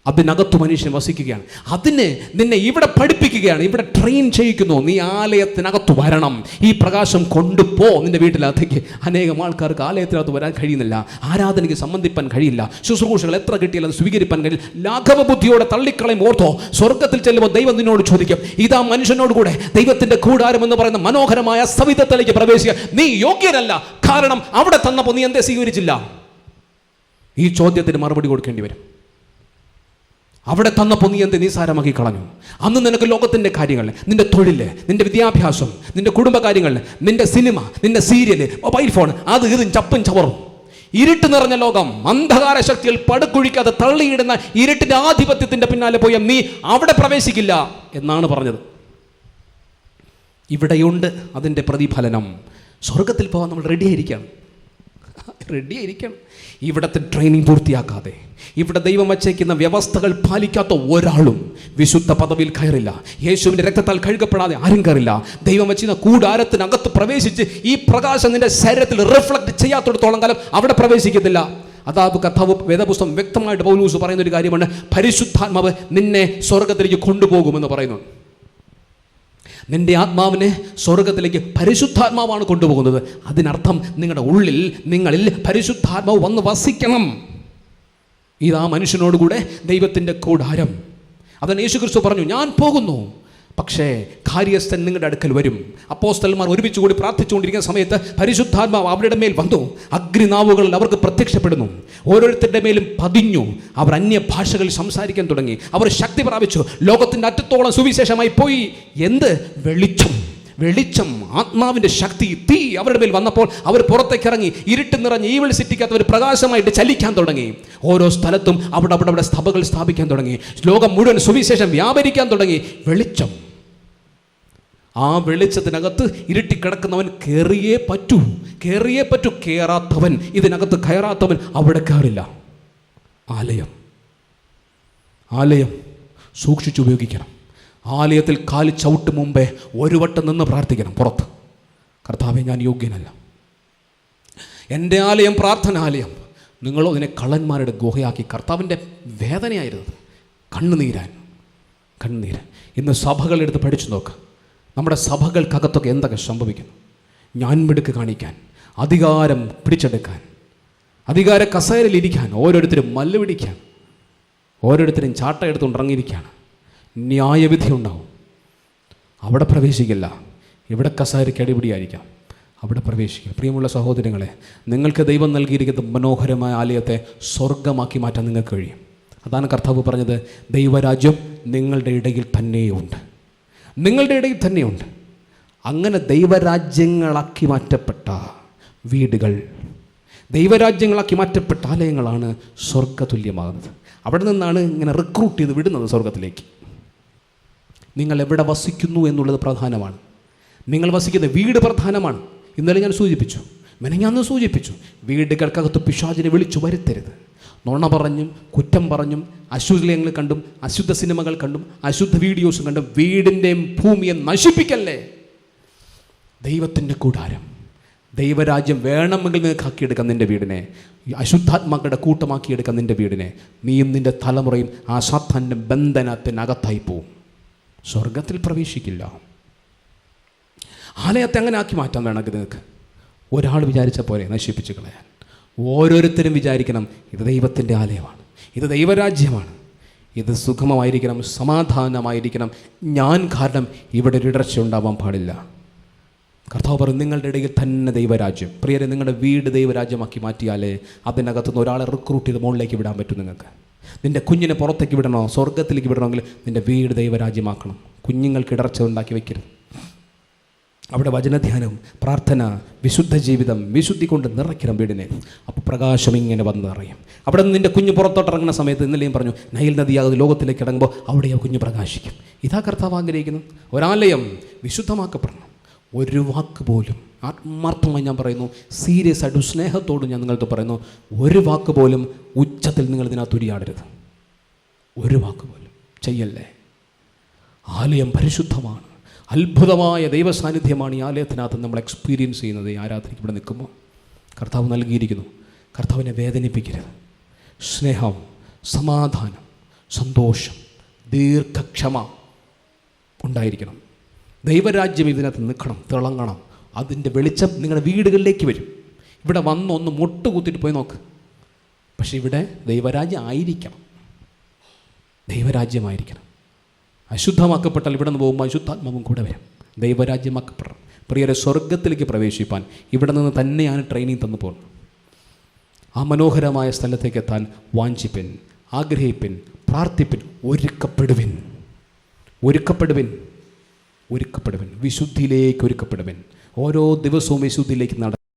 അതിനകത്ത് മനുഷ്യൻ വസിക്കുകയാണ്. അതിന് നിന്നെ ഇവിടെ പഠിപ്പിക്കുകയാണ്, ഇവിടെ ട്രെയിൻ ചെയ്യിക്കുന്നു. നീ ആലയത്തിനകത്ത് വരണം, ഈ പ്രകാശം കൊണ്ടുപോ നിന്റെ വീട്ടിനകത്തേക്ക്. അനേകം ആൾക്കാർക്ക് ആലയത്തിനകത്ത് വരാൻ കഴിയുന്നില്ല, ആരാധനയ്ക്ക് സംബന്ധിപ്പാൻ കഴിയില്ല, ശുശ്രൂഷകൾ എത്ര കിട്ടിയാലും അത് സ്വീകരിപ്പാൻ കഴിയില്ല. ലാഘവ ബുദ്ധിയോടെ തള്ളിക്കളയും. ഓർത്തോ, സ്വർഗത്തിൽ ചെല്ലുമ്പോൾ ദൈവം നിന്നോട് ചോദിക്കും, ഇതാ മനുഷ്യനോട് കൂടെ ദൈവത്തിൻ്റെ കൂടാരം എന്ന് പറയുന്ന മനോഹരമായ സവിധത്തിലേക്ക് പ്രവേശിക്കുക. നീ യോഗ്യനല്ല, കാരണം അവിടെ തന്നപ്പോൾ നീ എന്തേ സ്വീകരിച്ചില്ല? ഈ ചോദ്യത്തിന് മറുപടി കൊടുക്കേണ്ടി വരും. അവിടെ തന്നപ്പോൾ നീ എന്ത് നിസ്സാരമാക്കി കളഞ്ഞു? അന്ന് നിനക്ക് ലോകത്തിൻ്റെ കാര്യങ്ങൾ, നിന്റെ തൊഴിൽ, നിന്റെ വിദ്യാഭ്യാസം, നിന്റെ കുടുംബകാര്യങ്ങൾ, നിന്റെ സിനിമ, നിന്റെ സീരിയല്, മൊബൈൽ ഫോൺ, അത് ഇതും ചപ്പും ചവറും, ഇരുട്ട് നിറഞ്ഞ ലോകം, അന്ധകാര ശക്തികൾ പടുക്കുഴിക്കാതെ തള്ളിയിടുന്ന ഇരുട്ടിന്റെ ആധിപത്യത്തിന്റെ പിന്നാലെ പോയ നീ അവിടെ പ്രവേശിക്കില്ല എന്നാണ് പറഞ്ഞത്. ഇവിടെയുണ്ട് അതിൻ്റെ പ്രതിഫലനം. സ്വർഗത്തിൽ പോകാൻ നമ്മൾ റെഡിയായിരിക്കണം. ഇവിടുത്തെ ട്രെയിനിങ് പൂർത്തിയാക്കാതെ, ഇവിടെ ദൈവം വച്ചേക്കുന്ന വ്യവസ്ഥകൾ പാലിക്കാത്ത ഒരാളും വിശുദ്ധ പദവിയിൽ കയറില്ല. യേശുവിൻ്റെ രക്തത്താൽ കഴുകപ്പെടാതെ ആരും കയറില്ല. ദൈവം വച്ചിരുന്ന കൂടാരത്തിനകത്ത് പ്രവേശിച്ച് ഈ പ്രകാശം നിന്റെ ശരീരത്തിൽ റിഫ്ലക്ട് ചെയ്യാത്തിടത്തോളം കാലം അവിടെ പ്രവേശിക്കത്തില്ല. അതാ കർത്താവ് വേദപുസ്തകം വ്യക്തമായിട്ട് പൗലോസ് പറയുന്ന ഒരു കാര്യമാണ്, പരിശുദ്ധാത്മാവ് നിന്നെ സ്വർഗത്തിലേക്ക് കൊണ്ടുപോകുമെന്ന് പറയുന്നു. നിന്റെ ആത്മാവിനെ സ്വർഗത്തിലേക്ക് പരിശുദ്ധാത്മാവാണ് കൊണ്ടുപോകുന്നത്. അതിനർത്ഥം നിങ്ങളിൽ പരിശുദ്ധാത്മാവ് വന്ന് വസിക്കണം. ഇതാ മനുഷ്യനോടുകൂടെ ദൈവത്തിൻ്റെ കൂടാരം. അതാണ് യേശുക്രിസ്തു പറഞ്ഞു, ഞാൻ പോകുന്നു, പക്ഷേ കാര്യസ്ഥൻ നിങ്ങളുടെ അടുക്കൽ വരും. അപ്പോസ്തലന്മാർ ഒരുമിച്ച് കൂടി പ്രാർത്ഥിച്ചുകൊണ്ടിരിക്കുന്ന സമയത്ത് പരിശുദ്ധാത്മാവ് അവരുടെ മേൽ വന്നു. അഗ്നിനാവുകളിൽ അവർക്ക് പ്രത്യക്ഷപ്പെടുന്നു. ഓരോരുത്തരുടെ മേലും പതിഞ്ഞു. അവർ അന്യഭാഷകളിൽ സംസാരിക്കാൻ തുടങ്ങി. അവർ ശക്തി പ്രാപിച്ചു. ലോകത്തിൻ്റെ അറ്റത്തോളം സുവിശേഷമായി പോയി. എന്ത് വെളിച്ചം, ആത്മാവിൻ്റെ ശക്തി, തീ അവരുടെ മേൽ വന്നപ്പോൾ അവർ പുറത്തേക്ക് ഇറങ്ങി. ഇരുട്ട് നിറഞ്ഞ് ഈവിൾ സിറ്റിക്കകത്ത് അവർ പ്രകാശമായിട്ട് ചലിക്കാൻ തുടങ്ങി. ഓരോ സ്ഥലത്തും അവിടെ സഭകൾ സ്ഥാപിക്കാൻ തുടങ്ങി. ലോകം മുഴുവൻ സുവിശേഷം വ്യാപരിക്കാൻ തുടങ്ങി. വെളിച്ചം. ആ വെളിച്ചത്തിനകത്ത് ഇരുട്ടിക്കിടക്കുന്നവൻ കയറിയേ പറ്റൂ. ഇതിനകത്ത് കയറാത്തവൻ അവിടെ കയറില്ല. ആലയം സൂക്ഷിച്ചുപയോഗിക്കണം. ആലയത്തിൽ കാല് ചവിട്ട് മുമ്പേ ഒരു വട്ടം നിന്ന് പ്രാർത്ഥിക്കണം. പുറത്ത്, കർത്താവേ ഞാൻ യോഗ്യനല്ല, എൻ്റെ ആലയം പ്രാർത്ഥനാലയം. നിങ്ങളോ ഇതിനെ കള്ളന്മാരുടെ ഗുഹയാക്കി. കർത്താവിൻ്റെ വേദനയായിരുന്നത്. കണ്ണുനീര്. ഇന്ന് സഭകളെടുത്ത് പഠിച്ചു നോക്ക്. നമ്മുടെ സഭകൾക്കകത്തൊക്കെ എന്തൊക്കെ സംഭവിക്കുന്നു. ഞാൻമിടുക്ക് കാണിക്കാൻ, അധികാരം പിടിച്ചെടുക്കാൻ, അധികാര കസേരയിലിരിക്കാൻ, ഓരോരുത്തരും മല്ല് പിടിക്കാൻ, ഓരോരുത്തരും ചാട്ട എടുത്തുകൊണ്ട് ഇറങ്ങിയിരിക്കുകയാണ്. ന്യായവിധി ഉണ്ടാവും. അവിടെ പ്രവേശിക്കില്ല. ഇവിടെ കസേരയ്ക്ക് അടിപിടിയായിരിക്കാം, അവിടെ പ്രവേശിക്കുക. പ്രിയമുള്ള സഹോദരങ്ങളെ, നിങ്ങൾക്ക് ദൈവം നൽകിയിരിക്കുന്ന മനോഹരമായ ആലയത്തെ സ്വർഗമാക്കി മാറ്റാൻ നിങ്ങൾക്ക് കഴിയും. അതാണ് കർത്താവ് പറഞ്ഞത്, ദൈവരാജ്യം നിങ്ങളുടെ ഇടയിൽ തന്നെയുണ്ട്. അങ്ങനെ ദൈവരാജ്യങ്ങളാക്കി മാറ്റപ്പെട്ട വീടുകൾ, ദൈവരാജ്യങ്ങളാക്കി മാറ്റപ്പെട്ട ആലയങ്ങളാണ് സ്വർഗതുല്യമാകുന്നത്. അവിടെ നിന്നാണ് ഇങ്ങനെ റിക്രൂട്ട് ചെയ്ത് വിടുന്നത് സ്വർഗത്തിലേക്ക്. നിങ്ങൾ എവിടെ വസിക്കുന്നു എന്നുള്ളത് പ്രധാനമാണ്. നിങ്ങൾ വസിക്കുന്ന വീട് പ്രധാനമാണ്. ഇന്നലെ ഞാൻ സൂചിപ്പിച്ചു, മെനഞ്ഞാന്ന് സൂചിപ്പിച്ചു, വീടുകൾക്കകത്ത് പിശാചിനെ വിളിച്ചു വരുത്തരുത്. നുണ പറഞ്ഞും കുറ്റം പറഞ്ഞും അശുദ്ധങ്ങൾ കണ്ടും അശുദ്ധ സിനിമകൾ കണ്ടും അശുദ്ധ വീഡിയോസ് കണ്ടും വീടിൻ്റെയും ഭൂമിയെ നശിപ്പിക്കല്ലേ. ദൈവത്തിൻ്റെ കൂടാരം, ദൈവരാജ്യം വേണമെങ്കിൽ നിങ്ങൾക്ക് ആക്കിയെടുക്കാം നിൻ്റെ വീടിനെ. അശുദ്ധാത്മാക്കളുടെ കൂട്ടമാക്കിയെടുക്കാം നിൻ്റെ വീടിനെ. നീയും നിൻ്റെ തലമുറയും ആ സാത്താൻ്റെ ബന്ധനത്തിനകത്തായി പോവും. സ്വർഗത്തിൽ പ്രവേശിക്കില്ല. ആലയത്തെ അങ്ങനെ ആക്കി മാറ്റാൻ വേണമെങ്കിൽ നിങ്ങൾക്ക് ഒരാൾ വിചാരിച്ച പോലെ നശിപ്പിച്ച് കളയാൻ. ഓരോരുത്തരും വിചാരിക്കണം, ഇത് ദൈവത്തിൻ്റെ ആലയമാണ്, ഇത് ദൈവരാജ്യമാണ്, ഇത് സുഖമായിരിക്കണം, സമാധാനമായിരിക്കണം. ഞാൻ കാരണം ഇവിടെ ഒരു ഇടർച്ച ഉണ്ടാവാൻ പാടില്ല. കർത്താവ് പറയും, നിങ്ങളുടെ ഇടയിൽ തന്നെ ദൈവരാജ്യം. പ്രിയരെ, നിങ്ങളുടെ വീട് ദൈവരാജ്യമാക്കി മാറ്റിയാലേ അതിനകത്തുനിന്ന് ഒരാളെ റിക്രൂട്ട് ചെയ്ത് മുകളിലേക്ക് വിടാൻ പറ്റും. നിങ്ങൾക്ക് നിൻ്റെ കുഞ്ഞിനെ പുറത്തേക്ക് വിടണോ, സ്വർഗത്തിലേക്ക് വിടണമെങ്കിൽ നിൻ്റെ വീട് ദൈവരാജ്യമാക്കണം. കുഞ്ഞുങ്ങൾക്ക് ഇടർച്ച ഉണ്ടാക്കി വയ്ക്കരുത്. അവിടെ വചനധ്യാനം, പ്രാർത്ഥന, വിശുദ്ധ ജീവിതം, വിശുദ്ധി കൊണ്ട് നിറയ്ക്കണം വീടിനെ. അപ്പോൾ പ്രകാശം ഇങ്ങനെ വന്ന് നിറയും. അവിടെ നിന്ന് നിൻ്റെ കുഞ്ഞ് പുറത്തോട്ട് ഇറങ്ങുന്ന സമയത്ത് ഇന്നലെയും പറഞ്ഞു, നൈൽ നദിയാകുന്ന ലോകത്തിലേക്ക് ഇറങ്ങുമ്പോൾ അവിടെ ആ കുഞ്ഞ് പ്രകാശിക്കും. ഇതാ കർത്താവ് ആഗ്രഹിക്കുന്നു. ഒരാലയം വിശുദ്ധമാക്കപ്പെടണം. ഒരു വാക്ക് പോലും, ആത്മാർത്ഥമായി ഞാൻ പറയുന്നു, സീരിയസ് ആയിട്ടും സ്നേഹത്തോടും ഞാൻ നിങ്ങൾക്ക് പറയുന്നു, ഒരു വാക്ക് പോലും ഉച്ചത്തിൽ നിങ്ങൾ ഇതിനകത്ത് ഉരിയാടരുത്. ഒരു വാക്ക് പോലും ചെയ്യല്ലേ. ആലയം പരിശുദ്ധമാണ്. അത്ഭുതമായ ദൈവസാന്നിധ്യമാണ് ഈ ആലയത്തിനകത്ത് നമ്മൾ എക്സ്പീരിയൻസ് ചെയ്യുന്നത്. ഈ ആരാധനയ്ക്ക് ഇവിടെ നിൽക്കുമ്പോൾ കർത്താവ് നൽകിയിരിക്കുന്നു. കർത്താവിനെ വേദനിപ്പിക്കരുത്. സ്നേഹം, സമാധാനം, സന്തോഷം, ദീർഘക്ഷമ ഉണ്ടായിരിക്കണം. ദൈവരാജ്യം ഇതിനകത്ത് നിൽക്കണം, തിളങ്ങണം. അതിൻ്റെ വെളിച്ചം നിങ്ങളുടെ വീടുകളിലേക്ക് വരും. ഇവിടെ വന്നൊന്ന് മുട്ടുകുത്തിട്ട് പോയി നോക്ക്. പക്ഷെ ഇവിടെ ദൈവരാജ്യം ആയിരിക്കണം, ദൈവരാജ്യമായിരിക്കണം. അശുദ്ധമാക്കപ്പെട്ടാൽ ഇവിടെ നിന്ന് പോകുമ്പോൾ അശുദ്ധാത്മാവും കൂടെ വരും. ദൈവരാജ്യമാക്കപ്പെടണം. പ്രിയരെ, സ്വർഗത്തിലേക്ക് പ്രവേശിപ്പാൻ ഇവിടെ നിന്ന് തന്നെയാണ് ട്രെയിനിങ് തന്നു പോകുന്നത്. ആ മനോഹരമായ സ്ഥലത്തേക്ക് എത്താൻ വാഞ്ചിപ്പിൻ, ആഗ്രഹിപ്പിൻ, പ്രാർത്ഥിപ്പിൻ. ഒരുക്കപ്പെടുവിൻ, ഒരുക്കപ്പെടുവിൻ, ഒരുക്കപ്പെടുവിൻ, വിശുദ്ധിയിലേക്ക് ഒരുക്കപ്പെടുവിൻ. ഓരോ ദിവസവും വിശുദ്ധിയിലേക്ക്